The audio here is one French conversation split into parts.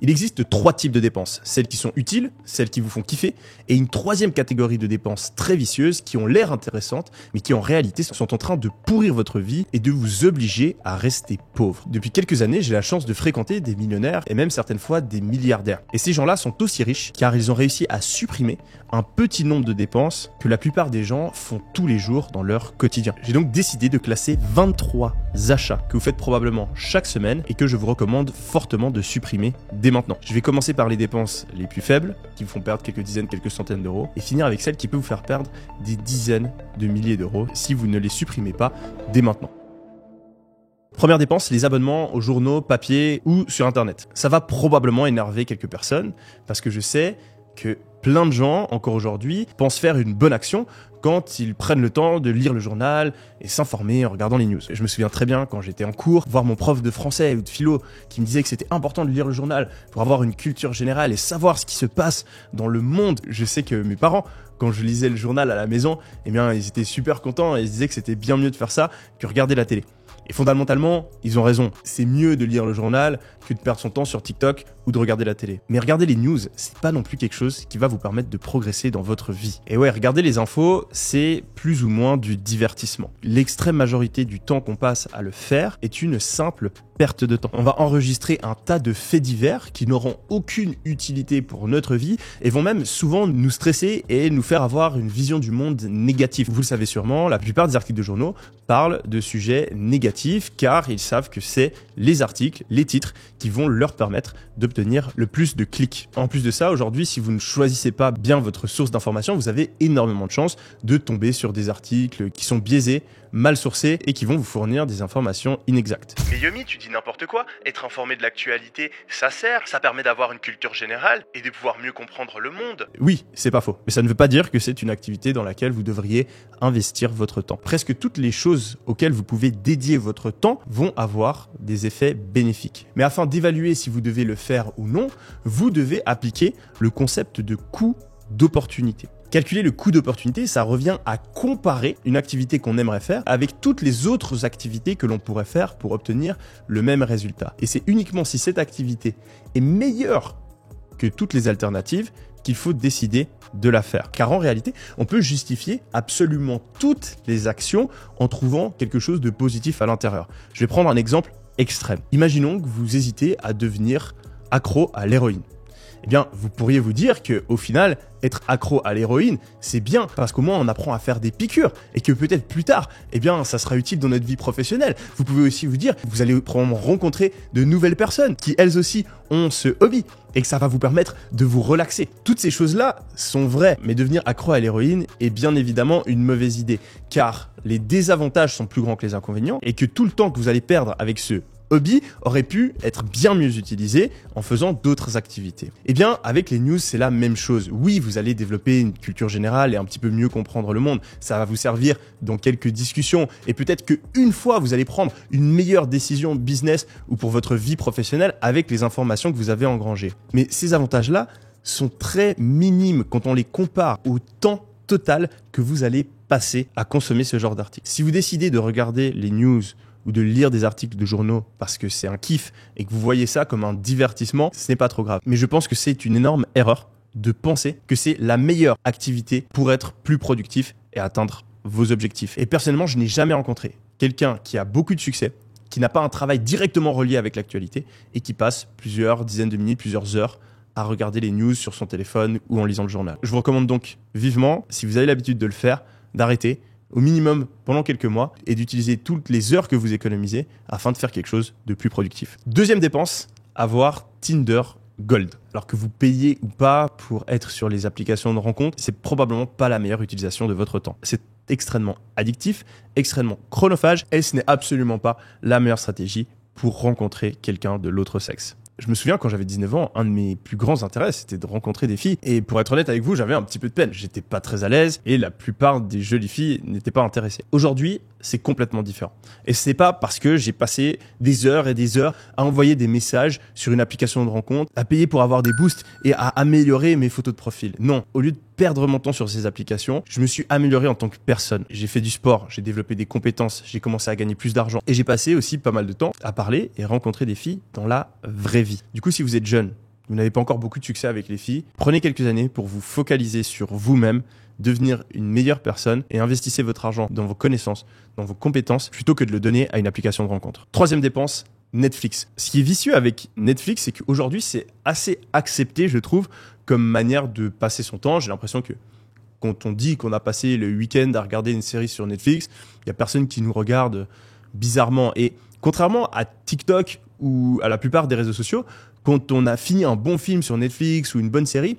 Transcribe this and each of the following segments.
Il existe 3 types de dépenses, celles qui sont utiles, celles qui vous font kiffer, et une 3e catégorie de dépenses très vicieuses qui ont l'air intéressantes, mais qui en réalité sont en train de pourrir votre vie et de vous obliger à rester pauvre. Depuis quelques années, j'ai la chance de fréquenter des millionnaires et même certaines fois des milliardaires. Et ces gens-là sont aussi riches car ils ont réussi à supprimer un petit nombre de dépenses que la plupart des gens font tous les jours dans leur quotidien. J'ai donc décidé de classer 23 achats que vous faites probablement chaque semaine et que je vous recommande fortement de supprimer dès maintenant. Je vais commencer par les dépenses les plus faibles, qui vous font perdre quelques dizaines, quelques centaines d'euros, et finir avec celles qui peuvent vous faire perdre des dizaines de milliers d'euros si vous ne les supprimez pas dès maintenant. Première dépense, les abonnements aux journaux, papier ou sur internet. Ça va probablement énerver quelques personnes, parce que je sais que plein de gens, encore aujourd'hui, pensent faire une bonne action quand ils prennent le temps de lire le journal et s'informer en regardant les news. Je me souviens très bien quand j'étais en cours, voir mon prof de français ou de philo qui me disait que c'était important de lire le journal pour avoir une culture générale et savoir ce qui se passe dans le monde. Je sais que mes parents, quand je lisais le journal à la maison, eh bien, ils étaient super contents et ils se disaient que c'était bien mieux de faire ça que regarder la télé. Et fondamentalement, ils ont raison. C'est mieux de lire le journal que de perdre son temps sur TikTok ou de regarder la télé. Mais regarder les news, c'est pas non plus quelque chose qui va vous permettre de progresser dans votre vie. Et ouais, regarder les infos, c'est plus ou moins du divertissement. L'extrême majorité du temps qu'on passe à le faire est une simple perte de temps. On va enregistrer un tas de faits divers qui n'auront aucune utilité pour notre vie et vont même souvent nous stresser et nous faire avoir une vision du monde négative. Vous le savez sûrement, la plupart des articles de journaux parlent de sujets négatifs car ils savent que c'est les articles, les titres qui vont leur permettre d'obtenir le plus de clics. En plus de ça, aujourd'hui, si vous ne choisissez pas bien votre source d'information, vous avez énormément de chances de tomber sur des articles qui sont biaisés, mal sourcés et qui vont vous fournir des informations inexactes. Mais Yomi, tu dis n'importe quoi. Être informé de l'actualité, ça sert, ça permet d'avoir une culture générale et de pouvoir mieux comprendre le monde. Oui, c'est pas faux. Mais ça ne veut pas dire que c'est une activité dans laquelle vous devriez investir votre temps. Presque toutes les choses auxquelles vous pouvez dédier votre temps vont avoir des effets bénéfiques. Mais afin d'évaluer si vous devez le faire ou non, vous devez appliquer le concept de coût d'opportunité. Calculer le coût d'opportunité, ça revient à comparer une activité qu'on aimerait faire avec toutes les autres activités que l'on pourrait faire pour obtenir le même résultat. Et c'est uniquement si cette activité est meilleure que toutes les alternatives qu'il faut décider de la faire. Car en réalité, on peut justifier absolument toutes les actions en trouvant quelque chose de positif à l'intérieur. Je vais prendre un exemple extrême. Imaginons que vous hésitez à devenir accro à l'héroïne. Eh bien, vous pourriez vous dire que, au final, être accro à l'héroïne, c'est bien parce qu'au moins on apprend à faire des piqûres et que peut-être plus tard, eh bien, ça sera utile dans notre vie professionnelle. Vous pouvez aussi vous dire que vous allez probablement rencontrer de nouvelles personnes qui, elles aussi, ont ce hobby et que ça va vous permettre de vous relaxer. Toutes ces choses-là sont vraies, mais devenir accro à l'héroïne est bien évidemment une mauvaise idée car les désavantages sont plus grands que les inconvénients et que tout le temps que vous allez perdre avec ce hobby aurait pu être bien mieux utilisé en faisant d'autres activités. Eh bien, avec les news, c'est la même chose. Oui, vous allez développer une culture générale et un petit peu mieux comprendre le monde. Ça va vous servir dans quelques discussions et peut-être qu'une fois, vous allez prendre une meilleure décision business ou pour votre vie professionnelle avec les informations que vous avez engrangées. Mais ces avantages-là sont très minimes quand on les compare au temps total que vous allez passer à consommer ce genre d'articles. Si vous décidez de regarder les news ou de lire des articles de journaux parce que c'est un kiff et que vous voyez ça comme un divertissement, ce n'est pas trop grave. Mais je pense que c'est une énorme erreur de penser que c'est la meilleure activité pour être plus productif et atteindre vos objectifs. Et personnellement, je n'ai jamais rencontré quelqu'un qui a beaucoup de succès, qui n'a pas un travail directement relié avec l'actualité et qui passe plusieurs dizaines de minutes, plusieurs heures à regarder les news sur son téléphone ou en lisant le journal. Je vous recommande donc vivement, si vous avez l'habitude de le faire, d'arrêter au minimum pendant quelques mois et d'utiliser toutes les heures que vous économisez afin de faire quelque chose de plus productif. Deuxième dépense, avoir Tinder Gold. Alors que vous payez ou pas pour être sur les applications de rencontres, c'est probablement pas la meilleure utilisation de votre temps. C'est extrêmement addictif, extrêmement chronophage et ce n'est absolument pas la meilleure stratégie pour rencontrer quelqu'un de l'autre sexe. Je me souviens quand j'avais 19 ans, un de mes plus grands intérêts, c'était de rencontrer des filles. Et pour être honnête avec vous, j'avais un petit peu de peine. J'étais pas très à l'aise et la plupart des jolies filles n'étaient pas intéressées. Aujourd'hui, c'est complètement différent. Et c'est pas parce que j'ai passé des heures et des heures à envoyer des messages sur une application de rencontre, à payer pour avoir des boosts et à améliorer mes photos de profil. Non, au lieu de perdre mon temps sur ces applications, je me suis amélioré en tant que personne. J'ai fait du sport, j'ai développé des compétences, j'ai commencé à gagner plus d'argent et j'ai passé aussi pas mal de temps à parler et rencontrer des filles dans la vraie vie. Du coup, si vous êtes jeune vous n'avez pas encore beaucoup de succès avec les filles, prenez quelques années pour vous focaliser sur vous-même, devenir une meilleure personne et investissez votre argent dans vos connaissances, dans vos compétences, plutôt que de le donner à une application de rencontre. Troisième dépense, Netflix. Ce qui est vicieux avec Netflix, c'est qu'aujourd'hui, c'est assez accepté, je trouve, comme manière de passer son temps. J'ai l'impression que quand on dit qu'on a passé le week-end à regarder une série sur Netflix, il n'y a personne qui nous regarde bizarrement. Et contrairement à TikTok ou à la plupart des réseaux sociaux, quand on a fini un bon film sur Netflix ou une bonne série,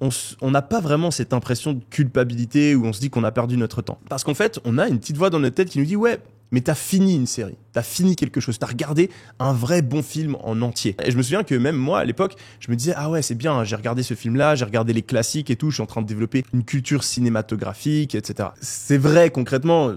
on n'a pas vraiment cette impression de culpabilité où on se dit qu'on a perdu notre temps. Parce qu'en fait, on a une petite voix dans notre tête qui nous dit « Ouais, mais t'as fini une série, t'as fini quelque chose, t'as regardé un vrai bon film en entier. » Et je me souviens que même moi, à l'époque, je me disais « Ah ouais, c'est bien, j'ai regardé ce film-là, j'ai regardé les classiques et tout, je suis en train de développer une culture cinématographique, etc. » C'est vrai, concrètement,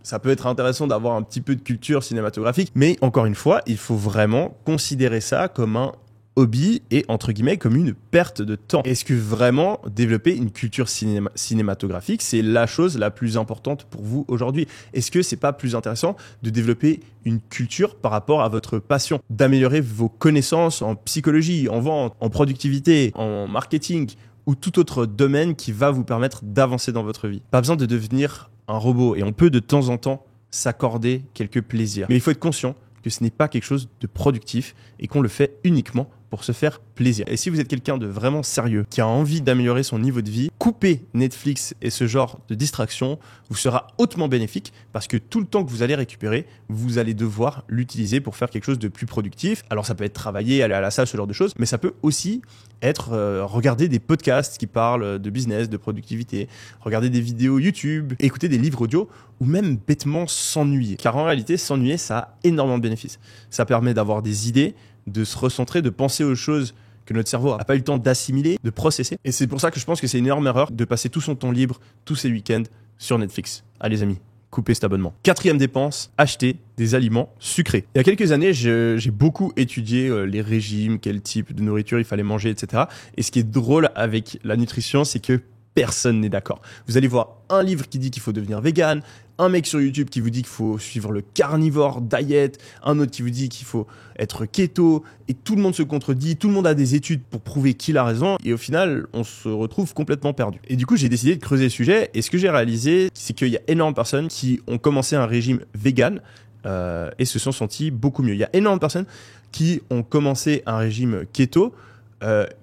ça peut être intéressant d'avoir un petit peu de culture cinématographique, mais encore une fois, il faut vraiment considérer ça comme un hobby et entre guillemets comme une perte de temps. Est-ce que vraiment développer une culture cinématographique, c'est la chose la plus importante pour vous aujourd'hui? Est-ce que c'est pas plus intéressant de développer une culture par rapport à votre passion, d'améliorer vos connaissances en psychologie, en vente, en productivité, en marketing ou tout autre domaine qui va vous permettre d'avancer dans votre vie? Pas besoin de devenir un robot et on peut de temps en temps s'accorder quelques plaisirs. Mais il faut être conscient que ce n'est pas quelque chose de productif et qu'on le fait uniquement pour se faire plaisir. Et si vous êtes quelqu'un de vraiment sérieux, qui a envie d'améliorer son niveau de vie, couper Netflix et ce genre de distraction vous sera hautement bénéfique parce que tout le temps que vous allez récupérer, vous allez devoir l'utiliser pour faire quelque chose de plus productif. Alors ça peut être travailler, aller à la salle, ce genre de choses, mais ça peut aussi être regarder des podcasts qui parlent de business, de productivité, regarder des vidéos YouTube, écouter des livres audio ou même bêtement s'ennuyer. Car en réalité, s'ennuyer, ça a énormément de bénéfices. Ça permet d'avoir des idées, de se recentrer, de penser aux choses que notre cerveau n'a pas eu le temps d'assimiler, de processer. Et c'est pour ça que je pense que c'est une énorme erreur de passer tout son temps libre, tous ses week-ends, sur Netflix. Allez les amis, coupez cet abonnement. Quatrième dépense, acheter des aliments sucrés. Il y a quelques années, j'ai beaucoup étudié les régimes, quel type de nourriture il fallait manger, etc. Et ce qui est drôle avec la nutrition, c'est que personne n'est d'accord. Vous allez voir un livre qui dit qu'il faut devenir vegan, un mec sur YouTube qui vous dit qu'il faut suivre le carnivore diet, un autre qui vous dit qu'il faut être keto, et tout le monde se contredit, tout le monde a des études pour prouver qui a raison, et au final, on se retrouve complètement perdu. Et du coup, j'ai décidé de creuser le sujet, et ce que j'ai réalisé, c'est qu'il y a énormément de personnes qui ont commencé un régime vegan, et se sont sentis beaucoup mieux. Il y a énormément de personnes qui ont commencé un régime keto,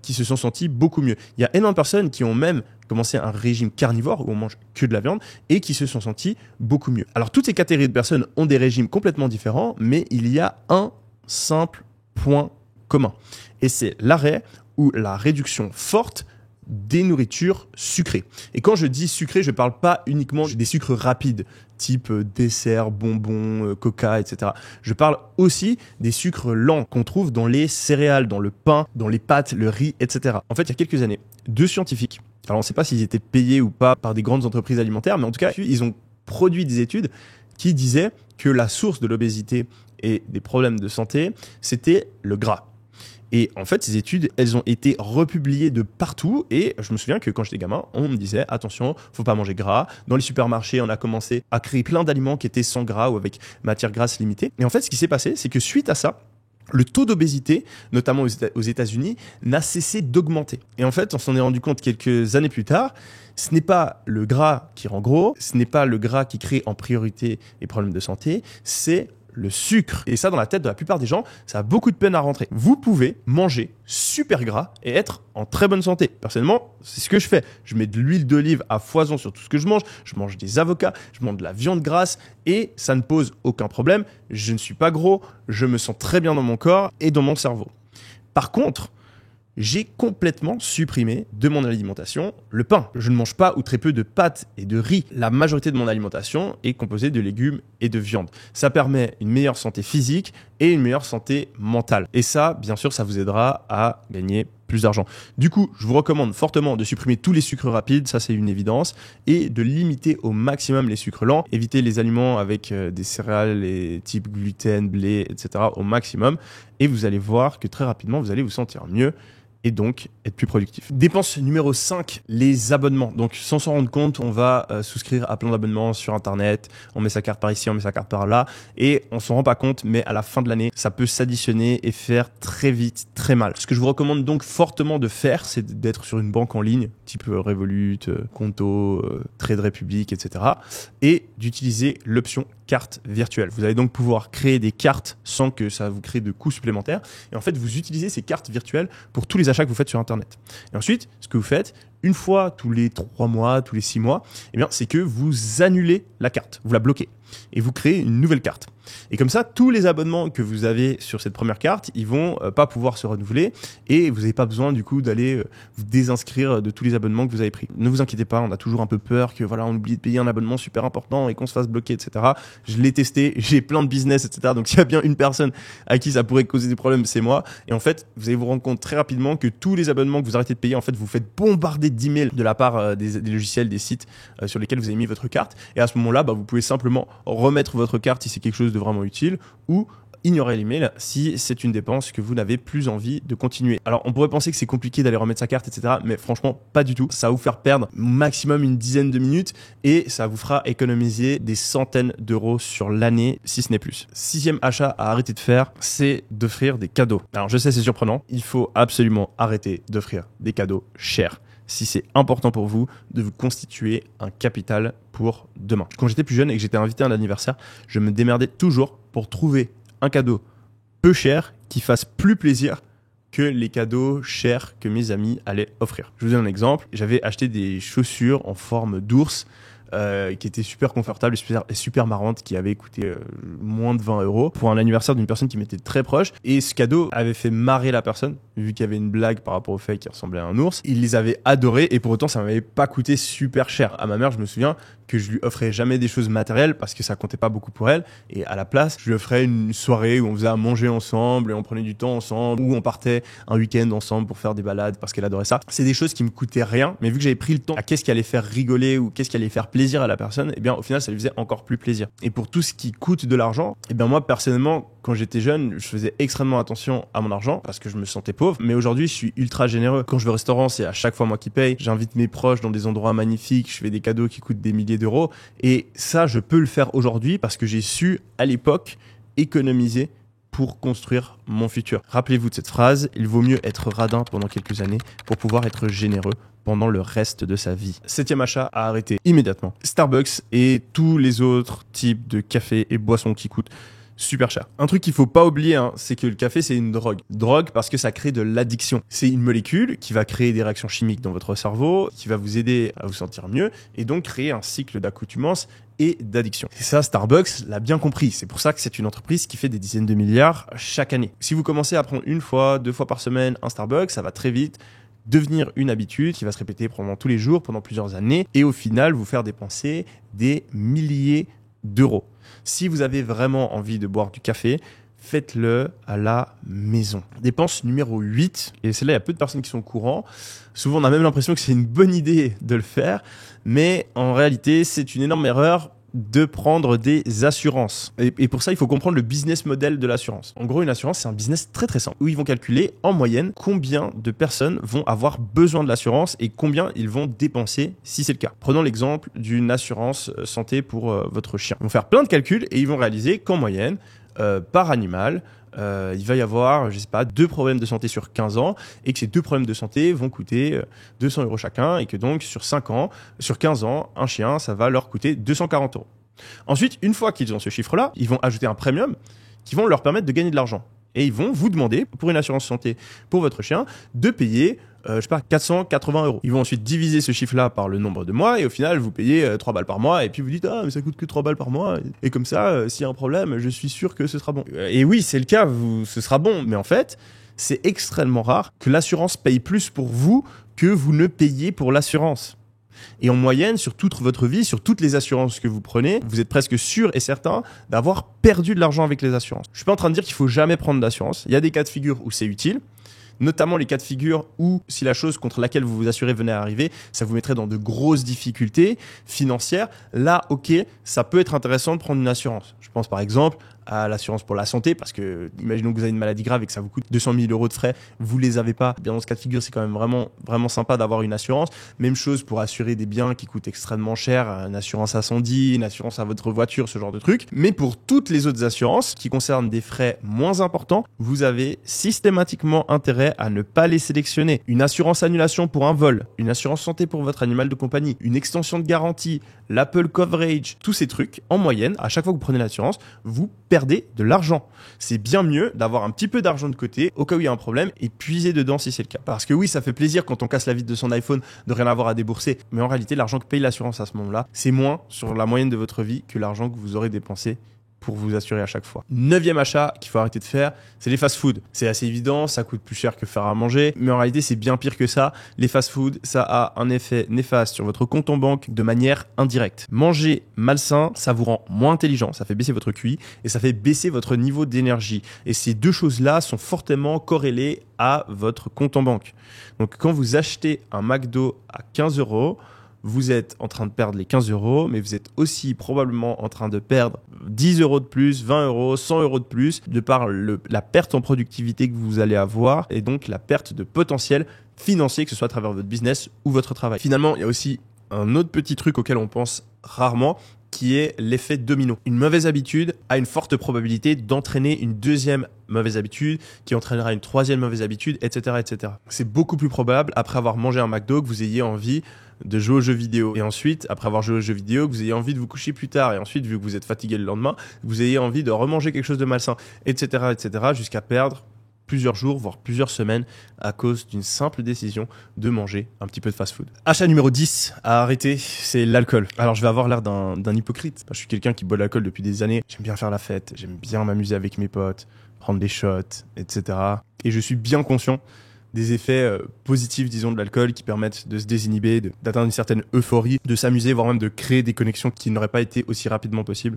qui se sont sentis beaucoup mieux. Il y a énormément de personnes qui ont même commencé un régime carnivore où on mange que de la viande et qui se sont sentis beaucoup mieux. Alors toutes ces catégories de personnes ont des régimes complètement différents, mais il y a un simple point commun et c'est l'arrêt ou la réduction forte des nourritures sucrées. Et quand je dis sucré, je parle pas uniquement des sucres rapides, type dessert, bonbons, coca, etc. Je parle aussi des sucres lents qu'on trouve dans les céréales, dans le pain, dans les pâtes, le riz, etc. En fait, il y a quelques années, deux scientifiques, alors on ne sait pas s'ils étaient payés ou pas par des grandes entreprises alimentaires, mais en tout cas, ils ont produit des études qui disaient que la source de l'obésité et des problèmes de santé, c'était le gras. Et en fait, ces études, elles ont été republiées de partout. Et je me souviens que quand j'étais gamin, on me disait, attention, faut pas manger gras. Dans les supermarchés, on a commencé à créer plein d'aliments qui étaient sans gras ou avec matière grasse limitée. Et en fait, ce qui s'est passé, c'est que suite à ça, le taux d'obésité, notamment aux États-Unis, n'a cessé d'augmenter. Et en fait, on s'en est rendu compte quelques années plus tard, ce n'est pas le gras qui rend gros, ce n'est pas le gras qui crée en priorité les problèmes de santé, c'est le sucre. Et ça, dans la tête de la plupart des gens, ça a beaucoup de peine à rentrer. Vous pouvez manger super gras et être en très bonne santé. Personnellement, c'est ce que je fais. Je mets de l'huile d'olive à foison sur tout ce que je mange des avocats, je mange de la viande grasse et ça ne pose aucun problème. Je ne suis pas gros, je me sens très bien dans mon corps et dans mon cerveau. Par contre, j'ai complètement supprimé de mon alimentation le pain. Je ne mange pas ou très peu de pâtes et de riz. La majorité de mon alimentation est composée de légumes et de viande. Ça permet une meilleure santé physique et une meilleure santé mentale. Et ça, bien sûr, ça vous aidera à gagner plus d'argent. Du coup, je vous recommande fortement de supprimer tous les sucres rapides, ça c'est une évidence, et de limiter au maximum les sucres lents, éviter les aliments avec des céréales type gluten, blé, etc. au maximum, et vous allez voir que très rapidement, vous allez vous sentir mieux et donc être plus productif. Dépense numéro 5, les abonnements. Donc sans s'en rendre compte, on va souscrire à plein d'abonnements sur internet, on met sa carte par ici, on met sa carte par là et on s'en rend pas compte, mais à la fin de l'année, ça peut s'additionner et faire très vite très mal. Ce que je vous recommande donc fortement de faire, c'est d'être sur une banque en ligne, type Revolut, Conto, Trade Republic, etc. et d'utiliser l'option carte virtuelle. Vous allez donc pouvoir créer des cartes sans que ça vous crée de coûts supplémentaires. Et en fait, vous utilisez ces cartes virtuelles pour tous les achats que vous faites sur Internet. Et ensuite, ce que vous faites, une fois tous les 3 mois, tous les 6 mois, eh bien, c'est que vous annulez la carte, vous la bloquez et vous créez une nouvelle carte. Et comme ça, tous les abonnements que vous avez sur cette première carte, ils vont pas pouvoir se renouveler et vous n'avez pas besoin du coup d'aller vous désinscrire de tous les abonnements que vous avez pris. Ne vous inquiétez pas, on a toujours un peu peur que voilà, on oublie de payer un abonnement super important et qu'on se fasse bloquer, etc. Je l'ai testé, j'ai plein de business, etc. Donc s'il y a bien une personne à qui ça pourrait causer des problèmes, c'est moi. Et en fait, vous allez vous rendre compte très rapidement que tous les abonnements que vous arrêtez de payer, en fait, vous faites bombarder d'emails de la part des logiciels, des sites sur lesquels vous avez mis votre carte. Et à ce moment-là, vous pouvez simplement remettre votre carte si c'est quelque chose de vraiment utile ou ignorer l'email si c'est une dépense que vous n'avez plus envie de continuer. Alors, on pourrait penser que c'est compliqué d'aller remettre sa carte, etc. Mais franchement, pas du tout. Ça va vous faire perdre maximum une dizaine de minutes et ça vous fera économiser des centaines d'euros sur l'année, si ce n'est plus. 6e achat à arrêter de faire, c'est d'offrir des cadeaux. Alors, je sais, c'est surprenant. Il faut absolument arrêter d'offrir des cadeaux chers si c'est important pour vous de vous constituer un capital pour demain. Quand j'étais plus jeune et que j'étais invité à un anniversaire, je me démerdais toujours pour trouver un cadeau peu cher qui fasse plus plaisir que les cadeaux chers que mes amis allaient offrir. Je vous donne un exemple. J'avais acheté des chaussures en forme d'ours qui étaient super confortables et super marrantes, qui avaient coûté moins de 20 € pour un anniversaire d'une personne qui m'était très proche. Et ce cadeau avait fait marrer la personne, vu qu'il y avait une blague par rapport au fait qu'il ressemblait à un ours. Il les avait adorés et pour autant, ça m'avait pas coûté super cher. À ma mère, je me souviens que je lui offrais jamais des choses matérielles parce que ça comptait pas beaucoup pour elle. Et à la place, je lui offrais une soirée où on faisait à manger ensemble et on prenait du temps ensemble, ou on partait un week-end ensemble pour faire des balades parce qu'elle adorait ça. C'est des choses qui me coûtaient rien, mais vu que j'avais pris le temps à qu'est-ce qui allait faire rigoler ou qu'est-ce qui allait faire plaisir à la personne, et bien au final ça lui faisait encore plus plaisir. Et pour tout ce qui coûte de l'argent, et bien moi personnellement, quand j'étais jeune, je faisais extrêmement attention à mon argent parce que je me sentais pauvre, mais aujourd'hui je suis ultra généreux. Quand je vais au restaurant, c'est à chaque fois moi qui paye. J'invite mes proches dans des endroits magnifiques, je fais des cadeaux qui coûtent des milliers d'euros, et ça je peux le faire aujourd'hui parce que j'ai su à l'époque économiser pour construire mon futur. Rappelez-vous de cette phrase, il vaut mieux être radin pendant quelques années pour pouvoir être généreux pendant le reste de sa vie. 7e achat à arrêter immédiatement. Starbucks et tous les autres types de cafés et boissons qui coûtent super cher. Un truc qu'il faut pas oublier, c'est que le café, c'est une drogue. Drogue parce que ça crée de l'addiction. C'est une molécule qui va créer des réactions chimiques dans votre cerveau, qui va vous aider à vous sentir mieux et donc créer un cycle d'accoutumance et d'addiction. Et ça, Starbucks l'a bien compris. C'est pour ça que c'est une entreprise qui fait des dizaines de milliards chaque année. Si vous commencez à prendre 1 fois, 2 fois par semaine un Starbucks, ça va très vite devenir une habitude qui va se répéter probablement tous les jours pendant plusieurs années et au final vous faire dépenser des milliers d'euros. Si vous avez vraiment envie de boire du café, faites-le à la maison. Dépense numéro 8, et celle-là, il y a peu de personnes qui sont au courant. Souvent, on a même l'impression que c'est une bonne idée de le faire, mais en réalité, c'est une énorme erreur de prendre des assurances. Et pour ça, il faut comprendre le business model de l'assurance. En gros, une assurance, c'est un business très très simple, où ils vont calculer en moyenne combien de personnes vont avoir besoin de l'assurance et combien ils vont dépenser si c'est le cas. Prenons l'exemple d'une assurance santé pour votre chien. Ils vont faire plein de calculs et ils vont réaliser qu'en moyenne, par animal, il va y avoir, 2 problèmes de santé sur 15 ans et que ces 2 problèmes de santé vont coûter 200 € chacun et que donc sur 15 ans, un chien, ça va leur coûter 240 €. Ensuite, une fois qu'ils ont ce chiffre-là, ils vont ajouter un premium qui vont leur permettre de gagner de l'argent. Et ils vont vous demander, pour une assurance santé pour votre chien, de payer 480 €. Ils vont ensuite diviser ce chiffre-là par le nombre de mois et au final, vous payez 3 balles par mois et puis vous dites « Ah, mais ça coûte que 3 balles par mois. Et comme ça, s'il y a un problème, je suis sûr que ce sera bon. » Et oui, c'est le cas, ce sera bon. Mais en fait, c'est extrêmement rare que l'assurance paye plus pour vous que vous ne payez pour l'assurance. Et en moyenne, sur toute votre vie, sur toutes les assurances que vous prenez, vous êtes presque sûr et certain d'avoir perdu de l'argent avec les assurances. Je suis pas en train de dire qu'il faut jamais prendre d'assurance. Il y a des cas de figure où c'est utile, notamment les cas de figure où si la chose contre laquelle vous vous assurez venait à arriver, ça vous mettrait dans de grosses difficultés financières. Là, ok, ça peut être intéressant de prendre une assurance. Je pense par exemple à l'assurance pour la santé, parce que imaginons que vous avez une maladie grave et que ça vous coûte 200 000 euros de frais, vous les avez pas. Bien dans ce cas de figure, c'est quand même vraiment sympa d'avoir une assurance. Même chose pour assurer des biens qui coûtent extrêmement cher, une assurance incendie, une assurance à votre voiture, ce genre de trucs. Mais pour toutes les autres assurances qui concernent des frais moins importants, vous avez systématiquement intérêt à ne pas les sélectionner. Une assurance annulation pour un vol, une assurance santé pour votre animal de compagnie, une extension de garantie, l'Apple Coverage, tous ces trucs, en moyenne, à chaque fois que vous prenez l'assurance, vous perdez de l'argent. C'est bien mieux d'avoir un petit peu d'argent de côté au cas où il y a un problème et puiser dedans si c'est le cas. Parce que oui, ça fait plaisir quand on casse la vitre de son iPhone de rien avoir à débourser, mais en réalité, l'argent que paye l'assurance à ce moment-là, c'est moins sur la moyenne de votre vie que l'argent que vous aurez dépensé pour vous assurer à chaque fois. 9e achat qu'il faut arrêter de faire, c'est les fast-food. C'est assez évident, ça coûte plus cher que faire à manger, mais en réalité, c'est bien pire que ça. Les fast-food, ça a un effet néfaste sur votre compte en banque de manière indirecte. Manger malsain, ça vous rend moins intelligent, ça fait baisser votre QI et ça fait baisser votre niveau d'énergie. Et ces deux choses-là sont fortement corrélées à votre compte en banque. Donc, quand vous achetez un McDo à 15 €, vous êtes en train de perdre les 15 €, mais vous êtes aussi probablement en train de perdre 10 € de plus, 20 €, 100 € de plus, de par la perte en productivité que vous allez avoir et donc la perte de potentiel financier, que ce soit à travers votre business ou votre travail. Finalement, il y a aussi un autre petit truc auquel on pense rarement, qui est l'effet domino. Une mauvaise habitude a une forte probabilité d'entraîner une deuxième mauvaise habitude, qui entraînera une troisième mauvaise habitude, etc., etc. C'est beaucoup plus probable, après avoir mangé un McDo, que vous ayez envie de jouer aux jeux vidéo. Et ensuite, après avoir joué aux jeux vidéo, que vous ayez envie de vous coucher plus tard. Et ensuite, vu que vous êtes fatigué le lendemain, vous ayez envie de remanger quelque chose de malsain, etc., etc., jusqu'à perdre plusieurs jours, voire plusieurs semaines à cause d'une simple décision de manger un petit peu de fast-food. Achat numéro 10 à arrêter, c'est l'alcool. Alors je vais avoir l'air d'un hypocrite. Je suis quelqu'un qui boit de l'alcool depuis des années. J'aime bien faire la fête, j'aime bien m'amuser avec mes potes, prendre des shots, etc. Et je suis bien conscient des effets positifs, disons, de l'alcool qui permettent de se désinhiber, d'atteindre une certaine euphorie, de s'amuser, voire même de créer des connexions qui n'auraient pas été aussi rapidement possibles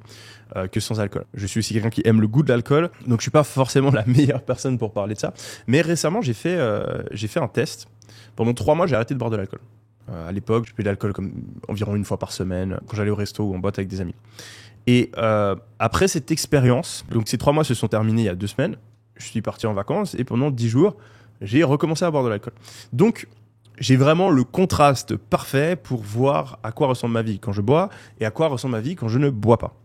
que sans alcool. Je suis aussi quelqu'un qui aime le goût de l'alcool, donc je suis pas forcément la meilleure personne pour parler de ça. Mais récemment, j'ai fait un test. Pendant 3 mois, j'ai arrêté de boire de l'alcool. À l'époque, je buvais de l'alcool comme environ une fois par semaine, quand j'allais au resto ou en boîte avec des amis. Et après cette expérience, donc ces 3 mois se sont terminés il y a 2 semaines, je suis parti en vacances et pendant 10 jours, j'ai recommencé à boire de l'alcool. Donc, j'ai vraiment le contraste parfait pour voir à quoi ressemble ma vie quand je bois et à quoi ressemble ma vie quand je ne bois pas.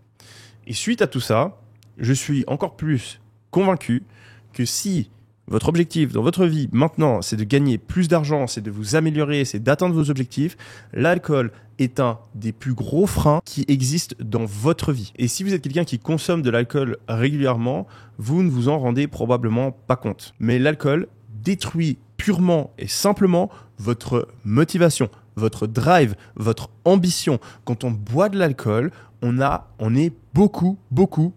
Et suite à tout ça, je suis encore plus convaincu que si votre objectif dans votre vie maintenant, c'est de gagner plus d'argent, c'est de vous améliorer, c'est d'atteindre vos objectifs, l'alcool est un des plus gros freins qui existent dans votre vie. Et si vous êtes quelqu'un qui consomme de l'alcool régulièrement, vous ne vous en rendez probablement pas compte. Mais l'alcool détruit purement et simplement votre motivation, votre drive, votre ambition. Quand on boit de l'alcool, on est beaucoup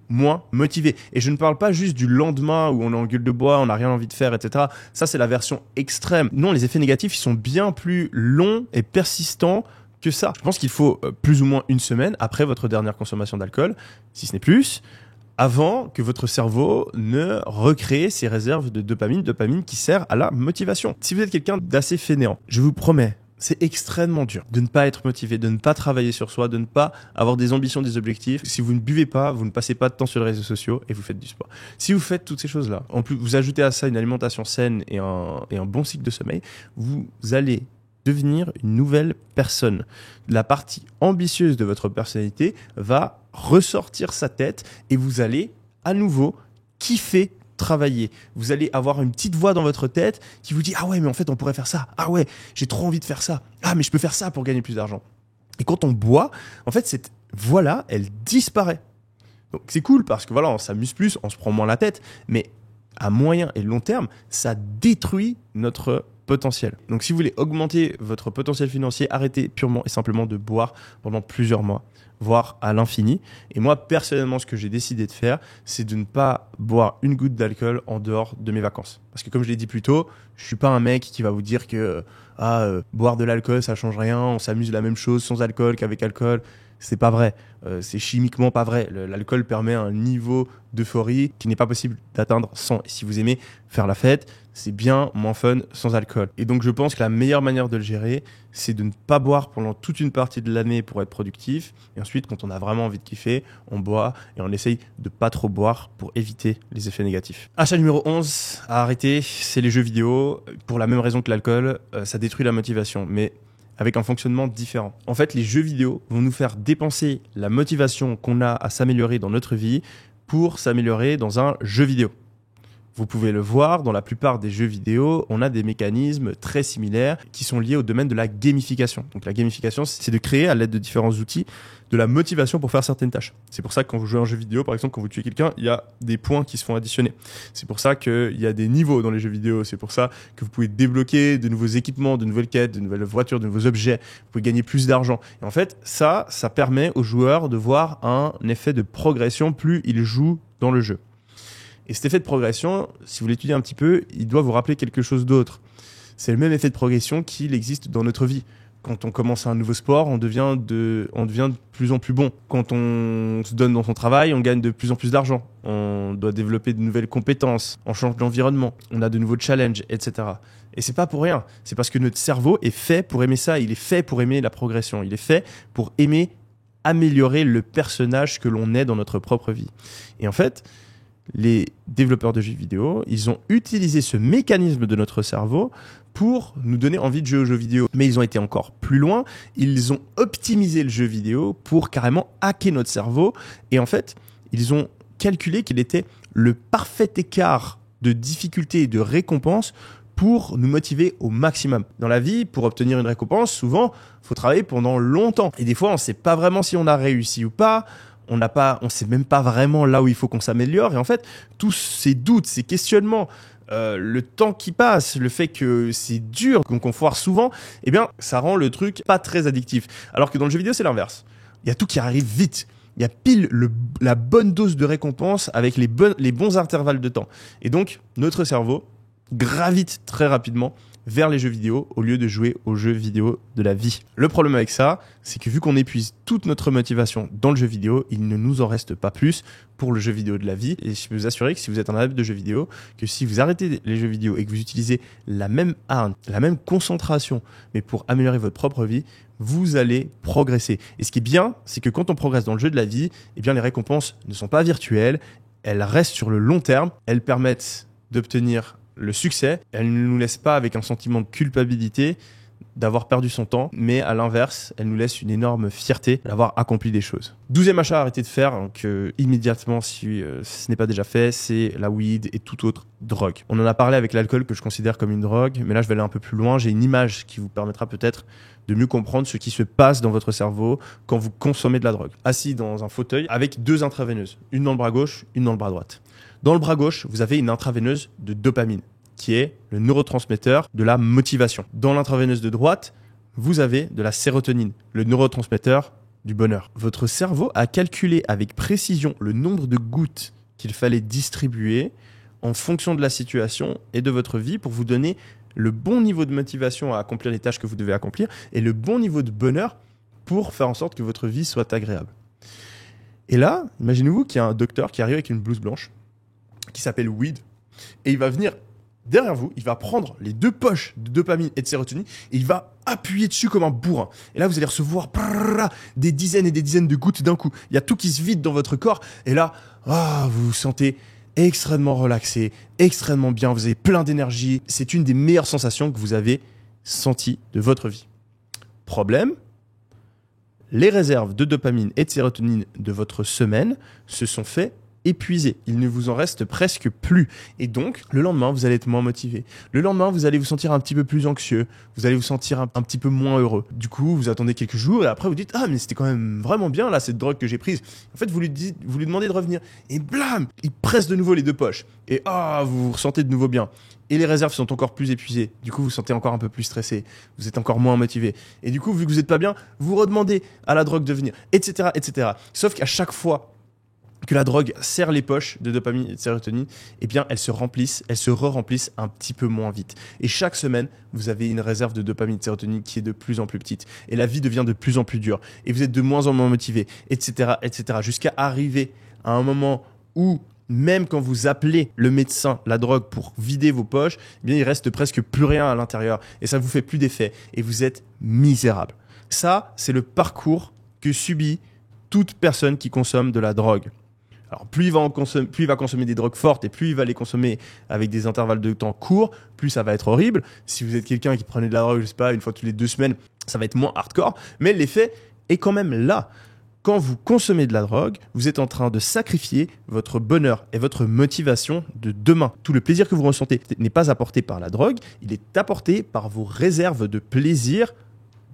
moins motivé. Et je ne parle pas juste du lendemain où on est en gueule de bois, on n'a rien envie de faire, etc. Ça, c'est la version extrême. Non, les effets négatifs, ils sont bien plus longs et persistants que ça. Je pense qu'il faut plus ou moins une semaine après votre dernière consommation d'alcool, si ce n'est plus, avant que votre cerveau ne recrée ses réserves de dopamine qui sert à la motivation. Si vous êtes quelqu'un d'assez fainéant, je vous promets, c'est extrêmement dur de ne pas être motivé, de ne pas travailler sur soi, de ne pas avoir des ambitions, des objectifs. Si vous ne buvez pas, vous ne passez pas de temps sur les réseaux sociaux et vous faites du sport. Si vous faites toutes ces choses-là, en plus vous ajoutez à ça une alimentation saine et un bon cycle de sommeil, vous allez devenir une nouvelle personne. La partie ambitieuse de votre personnalité va ressortir sa tête et vous allez à nouveau kiffer travailler. Vous allez avoir une petite voix dans votre tête qui vous dit « Ah ouais, mais en fait, on pourrait faire ça. Ah ouais, j'ai trop envie de faire ça. Ah, mais je peux faire ça pour gagner plus d'argent. » Et quand on boit, en fait, cette voix-là, elle disparaît. Donc, c'est cool parce que voilà, on s'amuse plus, on se prend moins la tête, mais à moyen et long terme, ça détruit notre potentiel. Donc, si vous voulez augmenter votre potentiel financier, arrêtez purement et simplement de boire pendant plusieurs mois, voire à l'infini. Et moi, personnellement, ce que j'ai décidé de faire, c'est de ne pas boire une goutte d'alcool en dehors de mes vacances. Parce que comme je l'ai dit plus tôt, je suis pas un mec qui va vous dire que boire de l'alcool, ça change rien, on s'amuse de la même chose sans alcool qu'avec alcool. C'est pas vrai. C'est chimiquement pas vrai. L'alcool permet un niveau d'euphorie qui n'est pas possible d'atteindre sans. Et si vous aimez faire la fête, c'est bien moins fun sans alcool. Et donc je pense que la meilleure manière de le gérer, c'est de ne pas boire pendant toute une partie de l'année pour être productif. Et ensuite, quand on a vraiment envie de kiffer, on boit et on essaye de pas trop boire pour éviter les effets négatifs. Achat numéro 11 à arrêter, c'est les jeux vidéo. Pour la même raison que l'alcool, ça détruit la motivation. Mais avec un fonctionnement différent. En fait, les jeux vidéo vont nous faire dépenser la motivation qu'on a à s'améliorer dans notre vie pour s'améliorer dans un jeu vidéo. Vous pouvez le voir, dans la plupart des jeux vidéo, on a des mécanismes très similaires qui sont liés au domaine de la gamification. Donc la gamification, c'est de créer à l'aide de différents outils de la motivation pour faire certaines tâches. C'est pour ça que quand vous jouez à un jeu vidéo, par exemple, quand vous tuez quelqu'un, il y a des points qui se font additionner. C'est pour ça qu'il y a des niveaux dans les jeux vidéo. C'est pour ça que vous pouvez débloquer de nouveaux équipements, de nouvelles quêtes, de nouvelles voitures, de nouveaux objets. Vous pouvez gagner plus d'argent. Et en fait, ça permet aux joueurs de voir un effet de progression plus ils jouent dans le jeu. Et cet effet de progression, si vous l'étudiez un petit peu, il doit vous rappeler quelque chose d'autre. C'est le même effet de progression qu'il existe dans notre vie. Quand on commence un nouveau sport, on devient de plus en plus bon. Quand on se donne dans son travail, on gagne de plus en plus d'argent. On doit développer de nouvelles compétences. On change d'environnement. On a de nouveaux challenges, etc. Et c'est pas pour rien. C'est parce que notre cerveau est fait pour aimer ça. Il est fait pour aimer la progression. Il est fait pour aimer améliorer le personnage que l'on est dans notre propre vie. Et en fait, les développeurs de jeux vidéo, ils ont utilisé ce mécanisme de notre cerveau pour nous donner envie de jouer aux jeux vidéo. Mais ils ont été encore plus loin, ils ont optimisé le jeu vidéo pour carrément hacker notre cerveau. Et en fait, ils ont calculé qu'il était le parfait écart de difficulté et de récompense pour nous motiver au maximum. Dans la vie, pour obtenir une récompense, souvent, il faut travailler pendant longtemps. Et des fois, on ne sait pas vraiment si on a réussi ou pas. On sait même pas vraiment là où il faut qu'on s'améliore. Et en fait, tous ces doutes, ces questionnements, le temps qui passe, le fait que c'est dur, qu'on foire souvent, eh bien, ça rend le truc pas très addictif. Alors que dans le jeu vidéo, c'est l'inverse. Il y a tout qui arrive vite. Il y a pile la bonne dose de récompense avec les bons intervalles de temps. Et donc, notre cerveau gravite très rapidement vers les jeux vidéo au lieu de jouer aux jeux vidéo de la vie. Le problème avec ça, c'est que vu qu'on épuise toute notre motivation dans le jeu vidéo, il ne nous en reste pas plus pour le jeu vidéo de la vie. Et je peux vous assurer que si vous êtes un adepte de jeux vidéo, que si vous arrêtez les jeux vidéo et que vous utilisez la même hargne, la même concentration, mais pour améliorer votre propre vie, vous allez progresser. Et ce qui est bien, c'est que quand on progresse dans le jeu de la vie, eh bien les récompenses ne sont pas virtuelles, elles restent sur le long terme, elles permettent d'obtenir le succès, elle ne nous laisse pas avec un sentiment de culpabilité d'avoir perdu son temps, mais à l'inverse, elle nous laisse une énorme fierté d'avoir accompli des choses. 12e achat à arrêter de faire, donc immédiatement si ce n'est pas déjà fait, c'est la weed et toute autre drogue. On en a parlé avec l'alcool que je considère comme une drogue, mais là je vais aller un peu plus loin. J'ai une image qui vous permettra peut-être de mieux comprendre ce qui se passe dans votre cerveau quand vous consommez de la drogue. Assis dans un fauteuil avec 2 intraveineuses, une dans le bras gauche, une dans le bras droite. Dans le bras gauche, vous avez une intraveineuse de dopamine, qui est le neurotransmetteur de la motivation. Dans l'intraveineuse de droite, vous avez de la sérotonine, le neurotransmetteur du bonheur. Votre cerveau a calculé avec précision le nombre de gouttes qu'il fallait distribuer en fonction de la situation et de votre vie pour vous donner le bon niveau de motivation à accomplir les tâches que vous devez accomplir et le bon niveau de bonheur pour faire en sorte que votre vie soit agréable. Et là, imaginez-vous qu'il y a un docteur qui arrive avec une blouse blanche qui s'appelle Weed et il va venir derrière vous, il va prendre les 2 poches de dopamine et de sérotonine et il va appuyer dessus comme un bourrin. Et là, vous allez recevoir des dizaines et des dizaines de gouttes d'un coup. Il y a tout qui se vide dans votre corps et là, vous vous sentez extrêmement relaxé, extrêmement bien, vous avez plein d'énergie. C'est une des meilleures sensations que vous avez senties de votre vie. Problème, les réserves de dopamine et de sérotonine de votre semaine se sont fait épuisé. Il ne vous en reste presque plus. Et donc, le lendemain, vous allez être moins motivé. Le lendemain, vous allez vous sentir un petit peu plus anxieux. Vous allez vous sentir un petit peu moins heureux. Du coup, vous attendez quelques jours et après, vous dites « Ah, mais c'était quand même vraiment bien, là, cette drogue que j'ai prise. » En fait, vous lui demandez de revenir. Et blam, il presse de nouveau les 2 poches. Et vous vous ressentez de nouveau bien. Et les réserves sont encore plus épuisées. Du coup, vous vous sentez encore un peu plus stressé. Vous êtes encore moins motivé. Et du coup, vu que vous n'êtes pas bien, vous redemandez à la drogue de venir, etc., etc. Sauf qu'à chaque fois que la drogue serre les poches de dopamine et de sérotonine, eh bien, elles se re-remplissent un petit peu moins vite. Et chaque semaine, vous avez une réserve de dopamine et de sérotonine qui est de plus en plus petite. Et la vie devient de plus en plus dure. Et vous êtes de moins en moins motivé, etc., etc. Jusqu'à arriver à un moment où, même quand vous appelez le médecin, la drogue, pour vider vos poches, eh bien, il reste presque plus rien à l'intérieur. Et ça ne vous fait plus d'effet. Et vous êtes misérable. Ça, c'est le parcours que subit toute personne qui consomme de la drogue. Alors, plus il va consommer des drogues fortes et plus il va les consommer avec des intervalles de temps courts, plus ça va être horrible. Si vous êtes quelqu'un qui prenait de la drogue, je sais pas, une fois toutes les 2 semaines, ça va être moins hardcore. Mais l'effet est quand même là. Quand vous consommez de la drogue, vous êtes en train de sacrifier votre bonheur et votre motivation de demain. Tout le plaisir que vous ressentez n'est pas apporté par la drogue, il est apporté par vos réserves de plaisir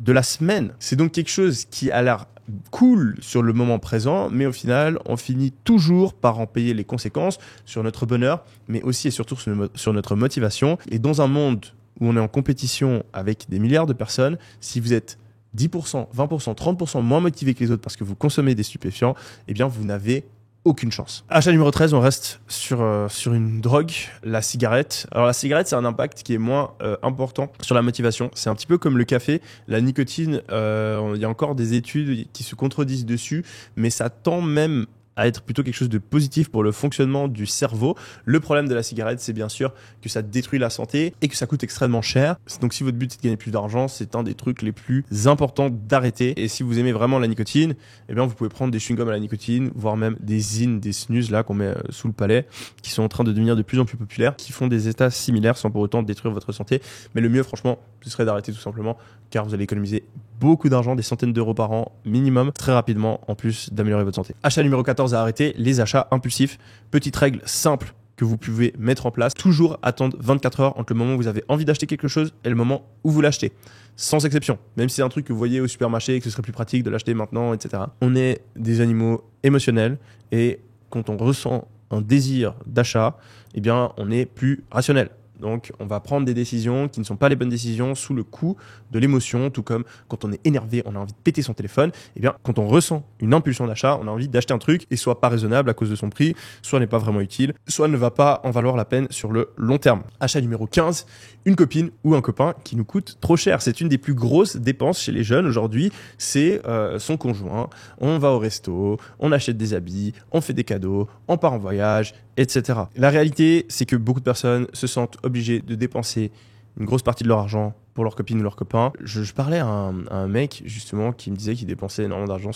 de la semaine. C'est donc quelque chose qui a l'air cool sur le moment présent, mais au final, on finit toujours par en payer les conséquences sur notre bonheur, mais aussi et surtout sur notre motivation. Et dans un monde où on est en compétition avec des milliards de personnes, si vous êtes 10%, 20%, 30% moins motivé que les autres parce que vous consommez des stupéfiants, eh bien, vous n'avez aucune chance. Achat numéro 13, on reste sur une drogue, la cigarette. Alors la cigarette, c'est un impact qui est moins important sur la motivation. C'est un petit peu comme le café. La nicotine, il y a encore des études qui se contredisent dessus, mais ça tend même à être plutôt quelque chose de positif pour le fonctionnement du cerveau. Le problème de la cigarette, c'est bien sûr que ça détruit la santé et que ça coûte extrêmement cher. Donc si votre but est de gagner plus d'argent, c'est un des trucs les plus importants d'arrêter. Et si vous aimez vraiment la nicotine, eh bien vous pouvez prendre des chewing-gums à la nicotine, voire même des zines, des snus là qu'on met sous le palais, qui sont en train de devenir de plus en plus populaires, qui font des états similaires sans pour autant détruire votre santé. Mais le mieux, franchement, ce serait d'arrêter tout simplement, car vous allez économiser beaucoup d'argent, des centaines d'euros par an minimum, très rapidement, en plus d'améliorer votre santé. Achat numéro 14 à arrêter, les achats impulsifs. Petite règle simple que vous pouvez mettre en place, toujours attendre 24 heures entre le moment où vous avez envie d'acheter quelque chose et le moment où vous l'achetez. Sans exception, même si c'est un truc que vous voyez au supermarché et que ce serait plus pratique de l'acheter maintenant, etc. On est des animaux émotionnels et quand on ressent un désir d'achat, eh bien, on est plus rationnel. Donc, on va prendre des décisions qui ne sont pas les bonnes décisions sous le coup de l'émotion, tout comme quand on est énervé, on a envie de péter son téléphone. Eh bien, quand on ressent une impulsion d'achat, on a envie d'acheter un truc et soit pas raisonnable à cause de son prix, soit n'est pas vraiment utile, soit ne va pas en valoir la peine sur le long terme. Achat numéro 15, une copine ou un copain qui nous coûte trop cher. C'est une des plus grosses dépenses chez les jeunes aujourd'hui, c'est son conjoint. On va au resto, on achète des habits, on fait des cadeaux, on part en voyage, etc. La réalité, c'est que beaucoup de personnes se sentent obligées de dépenser une grosse partie de leur argent pour leur copine ou leur copain. Je parlais à un mec, justement, qui me disait qu'il dépensait énormément d'argent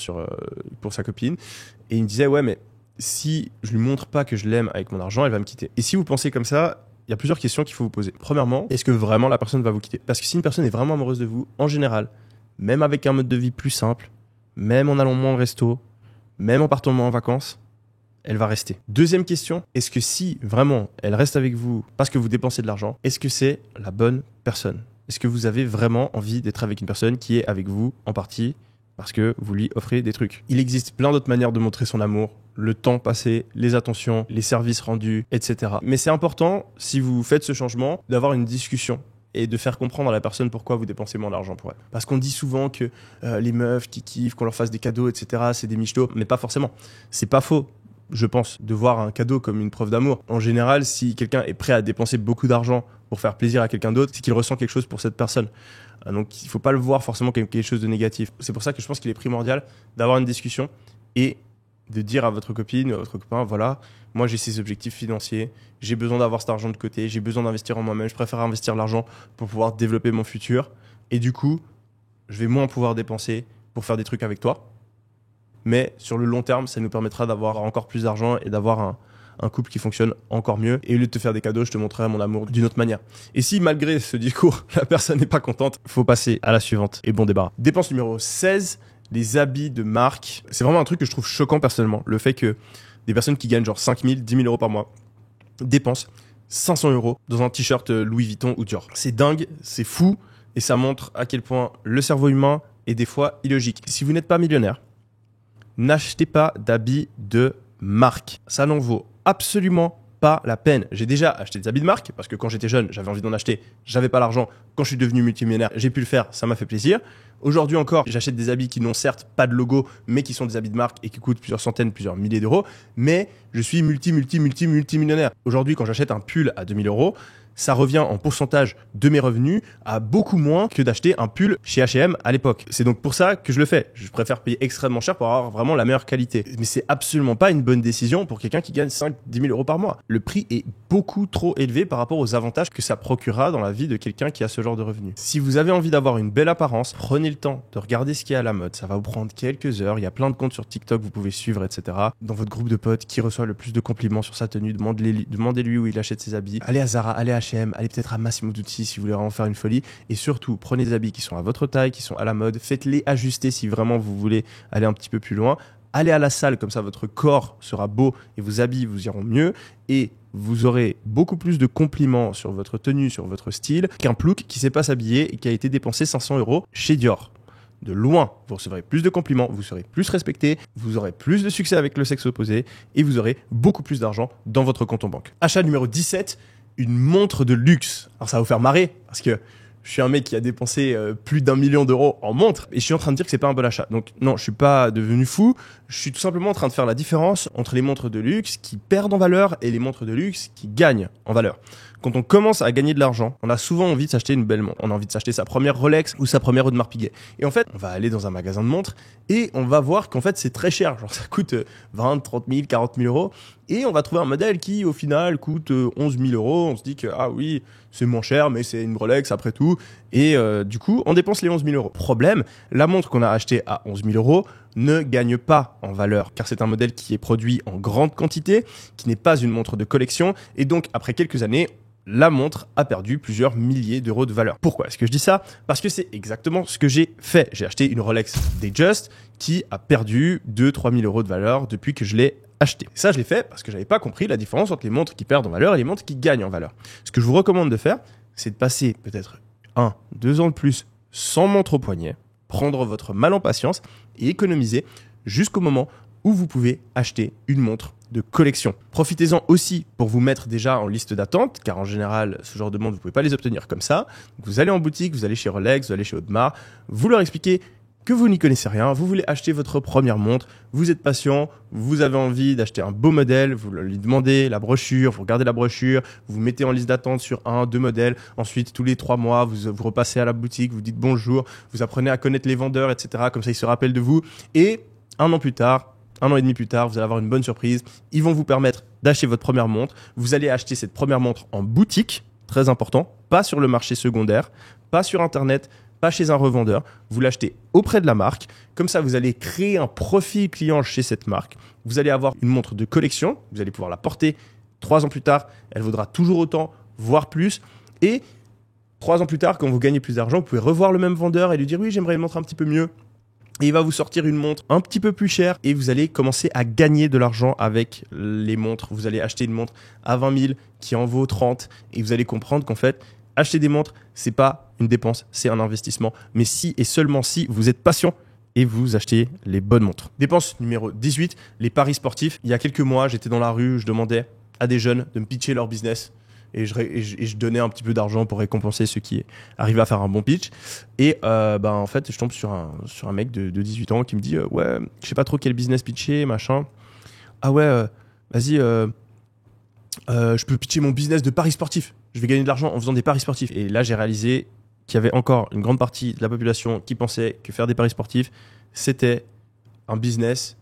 pour sa copine. Et il me disait, ouais, mais si je lui montre pas que je l'aime avec mon argent, elle va me quitter. Et si vous pensez comme ça, il y a plusieurs questions qu'il faut vous poser. Premièrement, est-ce que vraiment la personne va vous quitter ? Parce que si une personne est vraiment amoureuse de vous, en général, même avec un mode de vie plus simple, même en allant moins au resto, même en partant moins en vacances, elle va rester. Deuxième question, est-ce que si vraiment elle reste avec vous parce que vous dépensez de l'argent, est-ce que c'est la bonne personne ? Est-ce que vous avez vraiment envie d'être avec une personne qui est avec vous en partie parce que vous lui offrez des trucs ? Il existe plein d'autres manières de montrer son amour, le temps passé, les attentions, les services rendus, etc. Mais c'est important, si vous faites ce changement, d'avoir une discussion et de faire comprendre à la personne pourquoi vous dépensez moins d'argent pour elle. Parce qu'on dit souvent que les meufs qui kiffent, qu'on leur fasse des cadeaux, etc., c'est des michetots, mais pas forcément. C'est pas faux. Je pense, de voir un cadeau comme une preuve d'amour. En général, si quelqu'un est prêt à dépenser beaucoup d'argent pour faire plaisir à quelqu'un d'autre, c'est qu'il ressent quelque chose pour cette personne. Donc, il ne faut pas le voir forcément comme quelque chose de négatif. C'est pour ça que je pense qu'il est primordial d'avoir une discussion et de dire à votre copine ou à votre copain, voilà, moi j'ai ces objectifs financiers, j'ai besoin d'avoir cet argent de côté, j'ai besoin d'investir en moi-même, je préfère investir l'argent pour pouvoir développer mon futur. Et du coup, je vais moins pouvoir dépenser pour faire des trucs avec toi. Mais sur le long terme, ça nous permettra d'avoir encore plus d'argent et d'avoir un couple qui fonctionne encore mieux. Et au lieu de te faire des cadeaux, je te montrerai mon amour d'une autre manière. Et si malgré ce discours, la personne n'est pas contente, faut passer à la suivante. Et bon débarras. Dépense numéro 16, les habits de marque. C'est vraiment un truc que je trouve choquant personnellement. Le fait que des personnes qui gagnent genre 5 000, 10 000 euros par mois dépensent 500 euros dans un t-shirt Louis Vuitton ou Dior. C'est dingue, c'est fou. Et ça montre à quel point le cerveau humain est des fois illogique. Si vous n'êtes pas millionnaire, n'achetez pas d'habits de marque. Ça n'en vaut absolument pas la peine. J'ai déjà acheté des habits de marque parce que quand j'étais jeune, j'avais envie d'en acheter, j'avais pas l'argent. Quand je suis devenu multimillionnaire, j'ai pu le faire, ça m'a fait plaisir. Aujourd'hui encore, j'achète des habits qui n'ont certes pas de logo, mais qui sont des habits de marque et qui coûtent plusieurs centaines, plusieurs milliers d'euros. Mais je suis multimillionnaire. Aujourd'hui, quand j'achète un pull à 2000 euros, ça revient en pourcentage de mes revenus à beaucoup moins que d'acheter un pull chez H&M à l'époque. C'est donc pour ça que je le fais. Je préfère payer extrêmement cher pour avoir vraiment la meilleure qualité. Mais c'est absolument pas une bonne décision pour quelqu'un qui gagne 5-10 000 euros par mois. Le prix est beaucoup trop élevé par rapport aux avantages que ça procurera dans la vie de quelqu'un qui a ce genre de revenus. Si vous avez envie d'avoir une belle apparence, prenez le temps de regarder ce qui est à la mode. Ça va vous prendre quelques heures. Il y a plein de comptes sur TikTok que vous pouvez suivre, etc. Dans votre groupe de potes, qui reçoit le plus de compliments sur sa tenue, demandez-lui où il achète ses habits. Allez à Zara, allez à H&M, allez peut-être à Massimo Dutti si vous voulez vraiment faire une folie. Et surtout, prenez des habits qui sont à votre taille, qui sont à la mode. Faites-les ajuster si vraiment vous voulez aller un petit peu plus loin. Allez à la salle, comme ça votre corps sera beau et vos habits vous iront mieux. Et vous aurez beaucoup plus de compliments sur votre tenue, sur votre style, qu'un plouc qui sait pas s'habiller et qui a été dépensé 500 euros chez Dior. De loin, vous recevrez plus de compliments, vous serez plus respecté, vous aurez plus de succès avec le sexe opposé et vous aurez beaucoup plus d'argent dans votre compte en banque. Achat numéro 17, une montre de luxe. Alors ça va vous faire marrer parce que je suis un mec qui a dépensé plus d'1 million d'euros en montre et je suis en train de dire que c'est pas un bon achat. Donc non, je suis pas devenu fou. Je suis tout simplement en train de faire la différence entre les montres de luxe qui perdent en valeur et les montres de luxe qui gagnent en valeur. Quand on commence à gagner de l'argent, on a souvent envie de s'acheter une belle montre. On a envie de s'acheter sa première Rolex ou sa première Audemars Piguet. Et en fait, on va aller dans un magasin de montres et on va voir qu'en fait, c'est très cher. Genre, ça coûte 20, 30 000, 40 000 euros. Et on va trouver un modèle qui, au final, coûte 11 000 euros. On se dit que, ah oui, c'est moins cher, mais c'est une Rolex après tout. Et du coup, on dépense les 11 000 euros. Problème, la montre qu'on a achetée à 11 000 euros ne gagne pas en valeur, car c'est un modèle qui est produit en grande quantité, qui n'est pas une montre de collection. Et donc, après quelques années, la montre a perdu plusieurs milliers d'euros de valeur. Pourquoi est-ce que je dis ça? Parce que c'est exactement ce que j'ai fait. J'ai acheté une Rolex Datejust qui a perdu 2-3 000 euros de valeur depuis que je l'ai acheté. Ça, je l'ai fait parce que j'avais pas compris la différence entre les montres qui perdent en valeur et les montres qui gagnent en valeur. Ce que je vous recommande de faire, c'est de passer peut-être 1-2 ans de plus sans montre au poignet, prendre votre mal en patience et économiser jusqu'au moment où vous pouvez acheter une montre de collection. Profitez-en aussi pour vous mettre déjà en liste d'attente, car en général, ce genre de montres, vous pouvez pas les obtenir comme ça. Donc, vous allez en boutique, vous allez chez Rolex, vous allez chez Audemars, vous leur expliquez que vous n'y connaissez rien, vous voulez acheter votre première montre, vous êtes patient, vous avez envie d'acheter un beau modèle, vous lui demandez la brochure, vous regardez la brochure, vous vous mettez en liste d'attente sur 1-2 modèles, ensuite tous les 3 mois, vous repassez à la boutique, vous dites bonjour, vous apprenez à connaître les vendeurs, etc. Comme ça, ils se rappellent de vous. Et 1 an plus tard, 1 an et demi plus tard, vous allez avoir une bonne surprise. Ils vont vous permettre d'acheter votre première montre. Vous allez acheter cette première montre en boutique, très important, pas sur le marché secondaire, pas sur Internet, pas chez un revendeur. Vous l'achetez auprès de la marque. Comme ça, vous allez créer un profil client chez cette marque. Vous allez avoir une montre de collection. Vous allez pouvoir la porter 3 ans plus tard. Elle vaudra toujours autant, voire plus. Et 3 ans plus tard, quand vous gagnez plus d'argent, vous pouvez revoir le même vendeur et lui dire « Oui, j'aimerais une montre un petit peu mieux ». Et il va vous sortir une montre un petit peu plus chère et vous allez commencer à gagner de l'argent avec les montres. Vous allez acheter une montre à 20 000 qui en vaut 30 et vous allez comprendre qu'en fait, acheter des montres, c'est pas une dépense, c'est un investissement. Mais si et seulement si vous êtes patient et vous achetez les bonnes montres. Dépense numéro 18, les paris sportifs. Il y a quelques mois, j'étais dans la rue, je demandais à des jeunes de me pitcher leur business. Et je donnais un petit peu d'argent pour récompenser ceux qui arrivaient à faire un bon pitch. Et en fait, je tombe sur un mec de 18 ans qui me dit ouais, je sais pas trop quel business pitcher, machin. Ah ouais, vas-y, je peux pitcher mon business de paris sportifs. Je vais gagner de l'argent en faisant des paris sportifs. Et là, j'ai réalisé qu'il y avait encore une grande partie de la population qui pensait que faire des paris sportifs, c'était un business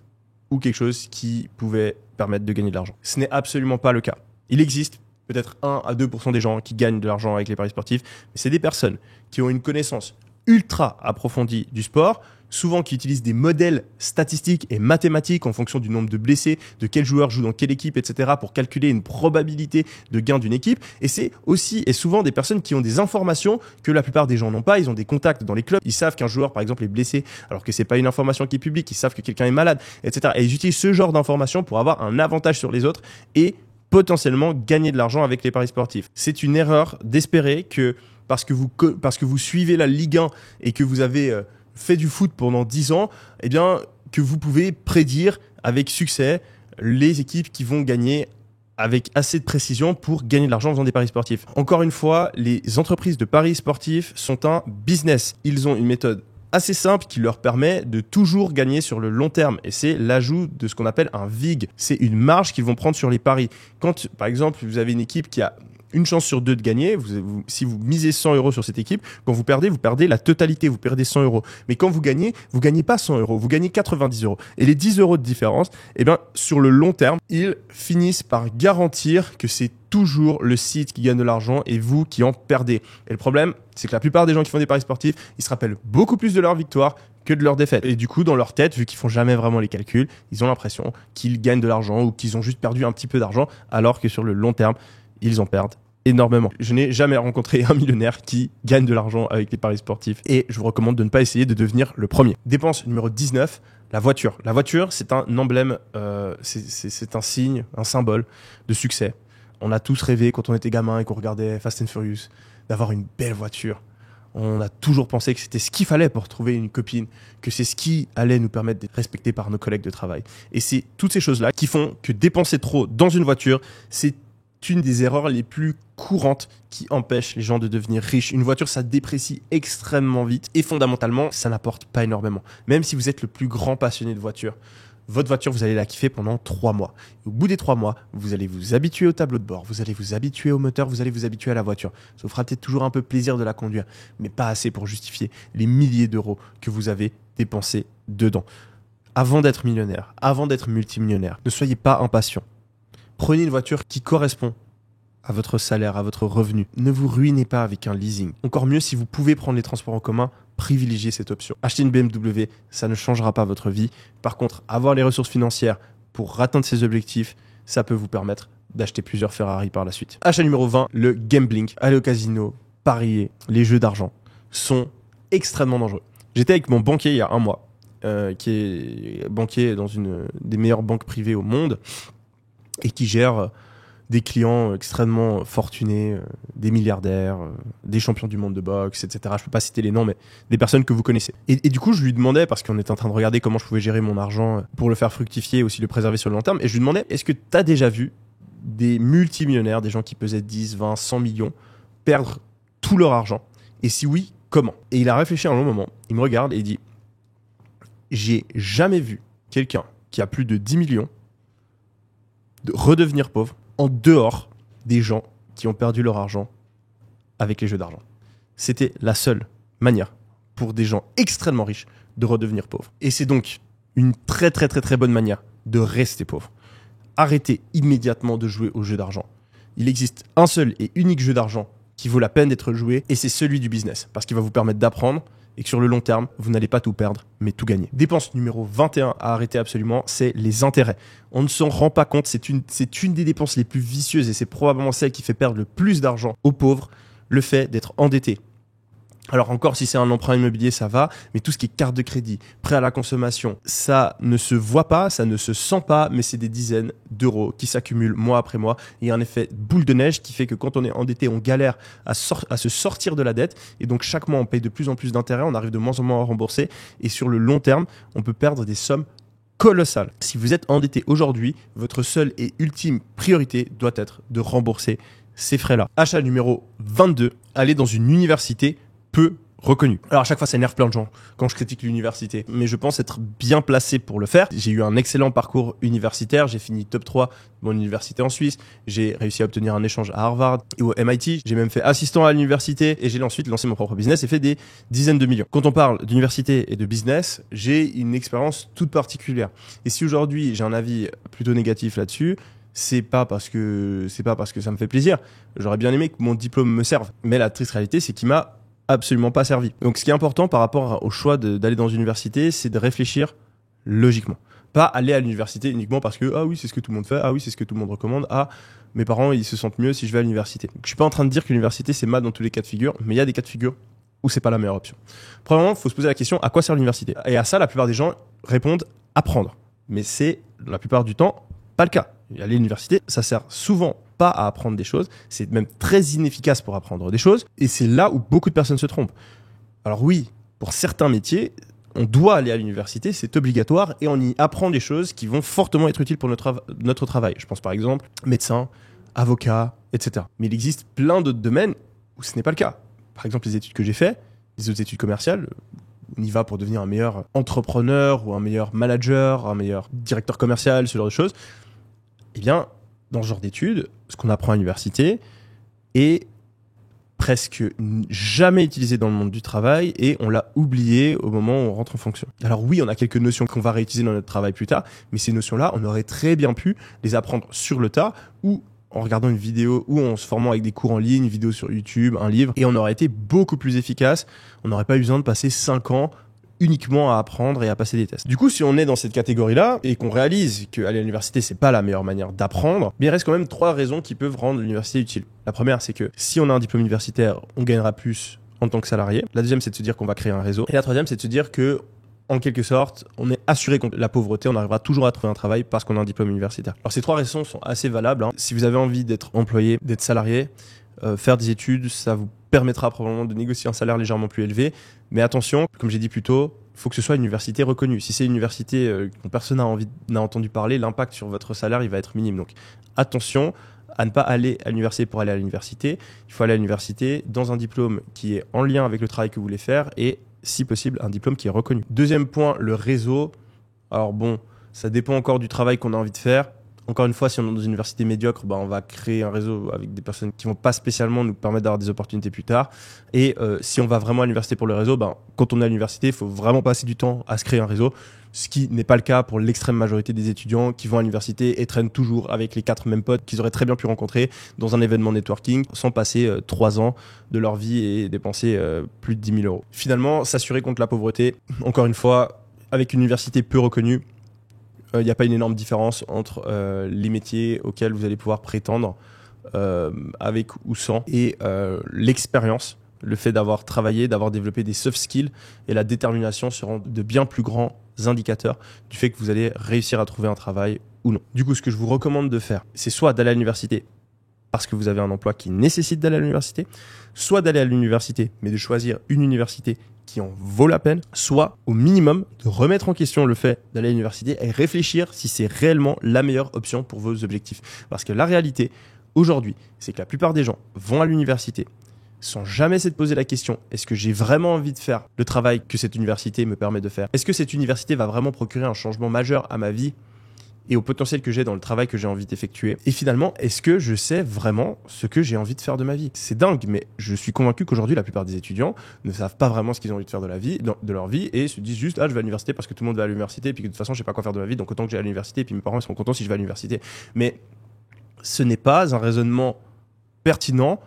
ou quelque chose qui pouvait permettre de gagner de l'argent. Ce n'est absolument pas le cas. Il existe peut-être 1-2% des gens qui gagnent de l'argent avec les paris sportifs, mais c'est des personnes qui ont une connaissance ultra approfondie du sport, souvent qui utilisent des modèles statistiques et mathématiques en fonction du nombre de blessés, de quel joueur joue dans quelle équipe, etc. pour calculer une probabilité de gain d'une équipe. Et c'est aussi et souvent des personnes qui ont des informations que la plupart des gens n'ont pas. Ils ont des contacts dans les clubs. Ils savent qu'un joueur, par exemple, est blessé alors que c'est pas une information qui est publique. Ils savent que quelqu'un est malade, etc. Et ils utilisent ce genre d'informations pour avoir un avantage sur les autres et potentiellement gagner de l'argent avec les paris sportifs. C'est une erreur d'espérer que parce que vous suivez la Ligue 1 et que vous avez fait du foot pendant 10 ans, eh bien, que vous pouvez prédire avec succès les équipes qui vont gagner avec assez de précision pour gagner de l'argent en faisant des paris sportifs. Encore une fois, les entreprises de paris sportifs sont un business. Ils ont une méthode assez simple qui leur permet de toujours gagner sur le long terme. Et c'est l'ajout de ce qu'on appelle un VIG. C'est une marge qu'ils vont prendre sur les paris. Quand, par exemple, vous avez une équipe qui a une chance sur deux de gagner, si vous misez 100 euros sur cette équipe, quand vous perdez la totalité, vous perdez 100 euros. Mais quand vous gagnez pas 100 euros, vous gagnez 90 euros. Et les 10 euros de différence, sur le long terme, ils finissent par garantir que c'est toujours le site qui gagne de l'argent et vous qui en perdez. Et le problème, c'est que la plupart des gens qui font des paris sportifs, ils se rappellent beaucoup plus de leur victoire que de leur défaite. Et du coup, dans leur tête, vu qu'ils font jamais vraiment les calculs, ils ont l'impression qu'ils gagnent de l'argent ou qu'ils ont juste perdu un petit peu d'argent, alors que sur le long terme, ils en perdent énormément. Je n'ai jamais rencontré un millionnaire qui gagne de l'argent avec les paris sportifs et je vous recommande de ne pas essayer de devenir le premier. Dépense numéro 19, la voiture. La voiture, c'est un emblème, c'est un signe, un symbole de succès. On a tous rêvé quand on était gamin et qu'on regardait Fast and Furious d'avoir une belle voiture. On a toujours pensé que c'était ce qu'il fallait pour trouver une copine, que c'est ce qui allait nous permettre d'être respectés par nos collègues de travail. Et c'est toutes ces choses-là qui font que dépenser trop dans une voiture, c'est une des erreurs les plus courantes qui empêchent les gens de devenir riches. Une voiture, ça déprécie extrêmement vite et fondamentalement, ça n'apporte pas énormément. Même si vous êtes le plus grand passionné de voiture, votre voiture, vous allez la kiffer pendant 3 mois. Au bout des 3 mois, vous allez vous habituer au tableau de bord, vous allez vous habituer au moteur, vous allez vous habituer à la voiture. Ça vous fera peut-être toujours un peu plaisir de la conduire, mais pas assez pour justifier les milliers d'euros que vous avez dépensés dedans. Avant d'être millionnaire, avant d'être multimillionnaire, ne soyez pas impatient. Prenez une voiture qui correspond à votre salaire, à votre revenu. Ne vous ruinez pas avec un leasing. Encore mieux, si vous pouvez prendre les transports en commun, privilégiez cette option. Acheter une BMW, ça ne changera pas votre vie. Par contre, avoir les ressources financières pour atteindre ses objectifs, ça peut vous permettre d'acheter plusieurs Ferrari par la suite. Achat numéro 20, le gambling. Aller au casino, parier, les jeux d'argent sont extrêmement dangereux. J'étais avec mon banquier il y a 1 mois, qui est banquier dans une des meilleures banques privées au monde, et qui gère des clients extrêmement fortunés, des milliardaires, des champions du monde de boxe, etc. Je peux pas citer les noms, mais des personnes que vous connaissez. Et du coup, je lui demandais, parce qu'on était en train de regarder comment je pouvais gérer mon argent pour le faire fructifier et aussi le préserver sur le long terme, et je lui demandais, est-ce que tu as déjà vu des multimillionnaires, des gens qui pesaient 10, 20, 100 millions, perdre tout leur argent? Et si oui, comment? Et il a réfléchi un long moment, il me regarde et il dit, j'ai jamais vu quelqu'un qui a plus de 10 millions de redevenir pauvre en dehors des gens qui ont perdu leur argent avec les jeux d'argent. C'était la seule manière pour des gens extrêmement riches de redevenir pauvres. Et c'est donc une très très très très bonne manière de rester pauvre. Arrêtez immédiatement de jouer aux jeux d'argent. Il existe un seul et unique jeu d'argent qui vaut la peine d'être joué et c'est celui du business parce qu'il va vous permettre d'apprendre et que sur le long terme, vous n'allez pas tout perdre, mais tout gagner. Dépense numéro 21 à arrêter absolument, c'est les intérêts. On ne s'en rend pas compte, c'est une des dépenses les plus vicieuses et c'est probablement celle qui fait perdre le plus d'argent aux pauvres, le fait d'être endetté. Alors encore, si c'est un emprunt immobilier, ça va, mais tout ce qui est carte de crédit, prêt à la consommation, ça ne se voit pas, ça ne se sent pas, mais c'est des dizaines d'euros qui s'accumulent mois après mois. Il y a un effet boule de neige qui fait que quand on est endetté, on galère à se sortir de la dette, et donc chaque mois on paye de plus en plus d'intérêts, on arrive de moins en moins à rembourser, et sur le long terme, on peut perdre des sommes colossales. Si vous êtes endetté aujourd'hui, votre seule et ultime priorité doit être de rembourser ces frais-là. Achat numéro 22, aller dans une université peu reconnu. Alors à chaque fois ça énerve plein de gens quand je critique l'université, mais je pense être bien placé pour le faire. J'ai eu un excellent parcours universitaire, j'ai fini top 3 de mon université en Suisse, j'ai réussi à obtenir un échange à Harvard et au MIT, j'ai même fait assistant à l'université et j'ai ensuite lancé mon propre business et fait des dizaines de millions. Quand on parle d'université et de business, j'ai une expérience toute particulière. Et si aujourd'hui j'ai un avis plutôt négatif là-dessus, c'est pas parce que ça me fait plaisir. J'aurais bien aimé que mon diplôme me serve, mais la triste réalité c'est qu'il m'a absolument pas servi. Donc ce qui est important par rapport au choix d'aller dans une université, c'est de réfléchir logiquement. Pas aller à l'université uniquement parce que ah oui, c'est ce que tout le monde fait, ah oui, c'est ce que tout le monde recommande, ah mes parents ils se sentent mieux si je vais à l'université. Donc, je suis pas en train de dire que l'université c'est mal dans tous les cas de figure, mais il y a des cas de figure où c'est pas la meilleure option. Premièrement, il faut se poser la question à quoi sert l'université? Et à ça, la plupart des gens répondent apprendre. Mais c'est la plupart du temps pas le cas. Aller à l'université, ça sert souvent pas à apprendre des choses, c'est même très inefficace pour apprendre des choses, et c'est là où beaucoup de personnes se trompent. Alors oui, pour certains métiers, On doit aller à l'université, c'est obligatoire et on y apprend des choses qui vont fortement être utiles pour notre travail. Je pense par exemple médecin, avocat, etc. Mais il existe plein d'autres domaines où ce n'est pas le cas. Par exemple, les études que j'ai faites, les autres études commerciales, on y va pour devenir un meilleur entrepreneur ou un meilleur manager, un meilleur directeur commercial, ce genre de choses. Eh bien, dans ce genre d'études, ce qu'on apprend à l'université est presque jamais utilisé dans le monde du travail et on l'a oublié au moment où on rentre en fonction. Alors oui, on a quelques notions qu'on va réutiliser dans notre travail plus tard, mais ces notions-là, on aurait très bien pu les apprendre sur le tas ou en regardant une vidéo ou en se formant avec des cours en ligne, une vidéo sur YouTube, un livre, et on aurait été beaucoup plus efficace. On n'aurait pas eu besoin de passer 5 ans uniquement à apprendre et à passer des tests. Du coup, si on est dans cette catégorie-là et qu'on réalise qu'aller à l'université, c'est pas la meilleure manière d'apprendre, mais il reste quand même 3 raisons qui peuvent rendre l'université utile. La première, c'est que si on a un diplôme universitaire, on gagnera plus en tant que salarié. La deuxième, c'est de se dire qu'on va créer un réseau. Et la troisième, c'est de se dire que en quelque sorte, on est assuré contre la pauvreté, on arrivera toujours à trouver un travail parce qu'on a un diplôme universitaire. Alors ces 3 raisons sont assez valables. Si vous avez envie d'être employé, d'être salarié, faire des études, ça vous permettra probablement de négocier un salaire légèrement plus élevé. Mais attention, comme j'ai dit plus tôt, il faut que ce soit une université reconnue. Si c'est une université dont personne n'a entendu parler, l'impact sur votre salaire, il va être minime. Donc attention à ne pas aller à l'université pour aller à l'université. Il faut aller à l'université dans un diplôme qui est en lien avec le travail que vous voulez faire et si possible, un diplôme qui est reconnu. Deuxième point, le réseau. Alors bon, ça dépend encore du travail qu'on a envie de faire. Encore une fois, si on est dans une université médiocre, on va créer un réseau avec des personnes qui vont pas spécialement nous permettre d'avoir des opportunités plus tard. Et si on va vraiment à l'université pour le réseau, quand on est à l'université, il faut vraiment passer du temps à se créer un réseau. Ce qui n'est pas le cas pour l'extrême majorité des étudiants qui vont à l'université et traînent toujours avec les 4 mêmes potes qu'ils auraient très bien pu rencontrer dans un événement networking sans passer 3 ans de leur vie et dépenser plus de 10 000 euros. Finalement, s'assurer contre la pauvreté, encore une fois, avec une université peu reconnue, il n'y a pas une énorme différence entre les métiers auxquels vous allez pouvoir prétendre avec ou sans et l'expérience. Le fait d'avoir travaillé, d'avoir développé des soft skills et la détermination seront de bien plus grands indicateurs du fait que vous allez réussir à trouver un travail ou non. Du coup, ce que je vous recommande de faire, c'est soit d'aller à l'université parce que vous avez un emploi qui nécessite d'aller à l'université, soit d'aller à l'université, mais de choisir une université qui en vaut la peine, soit au minimum de remettre en question le fait d'aller à l'université et réfléchir si c'est réellement la meilleure option pour vos objectifs. Parce que la réalité, aujourd'hui, c'est que la plupart des gens vont à l'université sans jamais se poser la question, est-ce que j'ai vraiment envie de faire le travail que cette université me permet de faire? Est-ce que cette université va vraiment procurer un changement majeur à ma vie et au potentiel que j'ai dans le travail que j'ai envie d'effectuer? Et finalement, est-ce que je sais vraiment ce que j'ai envie de faire de ma vie? C'est dingue, mais je suis convaincu qu'aujourd'hui, la plupart des étudiants ne savent pas vraiment ce qu'ils ont envie de faire de leur vie et se disent juste, je vais à l'université parce que tout le monde va à l'université et puis que de toute façon, je sais pas quoi faire de ma vie, donc autant que j'aille à l'université et puis mes parents ils seront contents si je vais à l'université. Mais ce n'est pas un raisonnement pertinent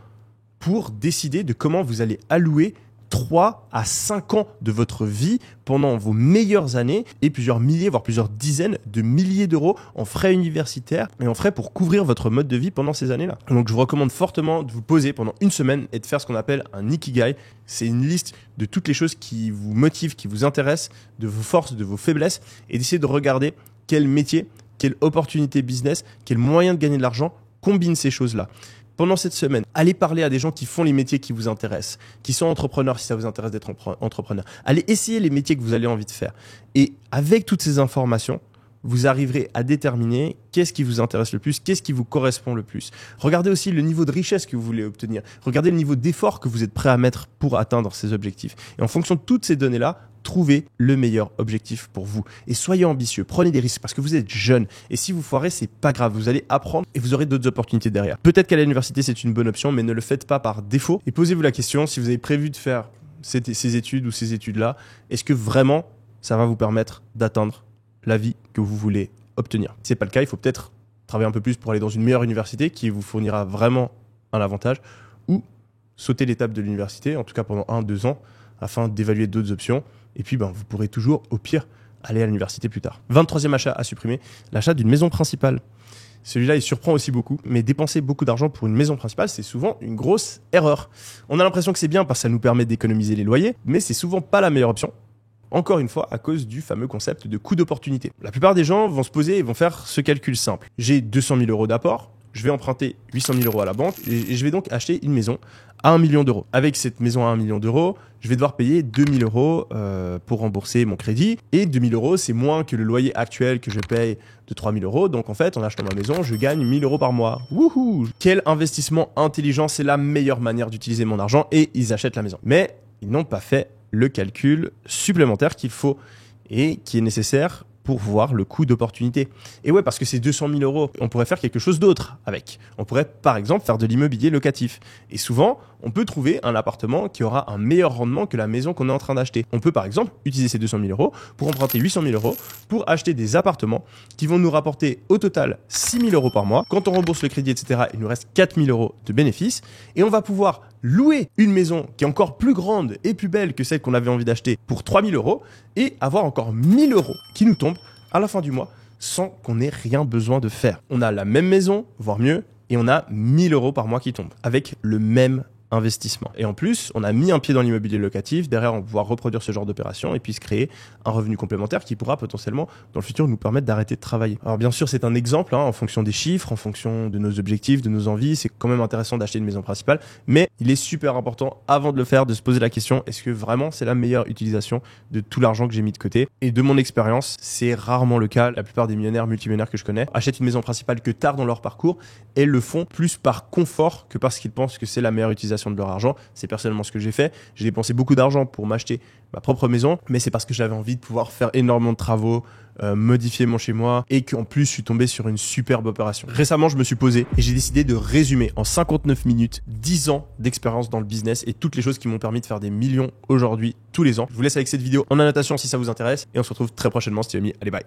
pour décider de comment vous allez allouer 3 à 5 ans de votre vie pendant vos meilleures années et plusieurs milliers, voire plusieurs dizaines de milliers d'euros en frais universitaires et en frais pour couvrir votre mode de vie pendant ces années-là. Donc je vous recommande fortement de vous poser pendant une semaine et de faire ce qu'on appelle un Ikigai. C'est une liste de toutes les choses qui vous motivent, qui vous intéressent, de vos forces, de vos faiblesses et d'essayer de regarder quel métier, quelle opportunité business, quel moyen de gagner de l'argent combine ces choses-là. Pendant cette semaine, allez parler à des gens qui font les métiers qui vous intéressent, qui sont entrepreneurs si ça vous intéresse d'être entrepreneur. Allez essayer les métiers que vous avez envie de faire. Et avec toutes ces informations, vous arriverez à déterminer qu'est-ce qui vous intéresse le plus, qu'est-ce qui vous correspond le plus. Regardez aussi le niveau de richesse que vous voulez obtenir. Regardez le niveau d'effort que vous êtes prêt à mettre pour atteindre ces objectifs. Et en fonction de toutes ces données-là, trouvez le meilleur objectif pour vous. Et soyez ambitieux, prenez des risques parce que vous êtes jeune. Et si vous foirez, c'est pas grave, vous allez apprendre et vous aurez d'autres opportunités derrière. Peut-être qu'aller à l'université, c'est une bonne option, mais ne le faites pas par défaut. Et posez-vous la question, si vous avez prévu de faire ces études ou ces études-là, est-ce que vraiment ça va vous permettre d'atteindre la vie que vous voulez obtenir? Si c'est pas le cas, il faut peut-être travailler un peu plus pour aller dans une meilleure université qui vous fournira vraiment un avantage ou sauter l'étape de l'université, en tout cas pendant 1-2 ans, afin d'évaluer d'autres options. Et puis, vous pourrez toujours, au pire, aller à l'université plus tard. 23e achat à supprimer, l'achat d'une maison principale. Celui-là, il surprend aussi beaucoup, mais dépenser beaucoup d'argent pour une maison principale, c'est souvent une grosse erreur. On a l'impression que c'est bien parce que ça nous permet d'économiser les loyers, mais c'est souvent pas la meilleure option. Encore une fois, à cause du fameux concept de coût d'opportunité. La plupart des gens vont se poser et vont faire ce calcul simple. J'ai 200 000 euros d'apport, je vais emprunter 800 000 euros à la banque et je vais donc acheter une maison à 1 million d'euros. Avec cette maison à 1 million d'euros, je vais devoir payer 2000 euros pour rembourser mon crédit. Et 2000 euros, c'est moins que le loyer actuel que je paye de 3000 euros. Donc en fait, en achetant ma maison, je gagne 1000 euros par mois. Wouhou! Quel investissement intelligent, c'est la meilleure manière d'utiliser mon argent et ils achètent la maison. Mais ils n'ont pas fait le calcul supplémentaire qu'il faut et qui est nécessaire pour voir le coût d'opportunité. Et ouais, parce que c'est 200 000 euros, on pourrait faire quelque chose d'autre avec. On pourrait par exemple faire de l'immobilier locatif. Et souvent, on peut trouver un appartement qui aura un meilleur rendement que la maison qu'on est en train d'acheter. On peut par exemple utiliser ces 200 000 euros pour emprunter 800 000 euros pour acheter des appartements qui vont nous rapporter au total 6 000 euros par mois. Quand on rembourse le crédit, etc., il nous reste 4 000 euros de bénéfices et on va pouvoir louer une maison qui est encore plus grande et plus belle que celle qu'on avait envie d'acheter pour 3 000 euros et avoir encore 1 000 euros qui nous tombent à la fin du mois sans qu'on ait rien besoin de faire. On a la même maison, voire mieux, et on a 1 000 euros par mois qui tombent avec le même investissement. Et en plus, on a mis un pied dans l'immobilier locatif. Derrière, on va pouvoir reproduire ce genre d'opération et puis se créer un revenu complémentaire qui pourra potentiellement, dans le futur, nous permettre d'arrêter de travailler. Alors bien sûr, c'est un exemple, en fonction des chiffres, en fonction de nos objectifs, de nos envies. C'est quand même intéressant d'acheter une maison principale, mais il est super important, avant de le faire, de se poser la question, est-ce que vraiment c'est la meilleure utilisation de tout l'argent que j'ai mis de côté? Et de mon expérience, c'est rarement le cas. La plupart des millionnaires, multimillionnaires que je connais achètent une maison principale que tard dans leur parcours et le font plus par confort que parce qu'ils pensent que c'est la meilleure utilisation de leur argent. C'est personnellement ce que j'ai fait. J'ai dépensé beaucoup d'argent pour m'acheter ma propre maison, mais c'est parce que j'avais envie de pouvoir faire énormément de travaux, modifier mon chez-moi et qu'en plus je suis tombé sur une superbe opération. Récemment, je me suis posé et j'ai décidé de résumer en 59 minutes 10 ans d'expérience dans le business et toutes les choses qui m'ont permis de faire des millions aujourd'hui, tous les ans. Je vous laisse avec cette vidéo en annotation si ça vous intéresse et on se retrouve très prochainement. C'était Yomi. Allez, bye.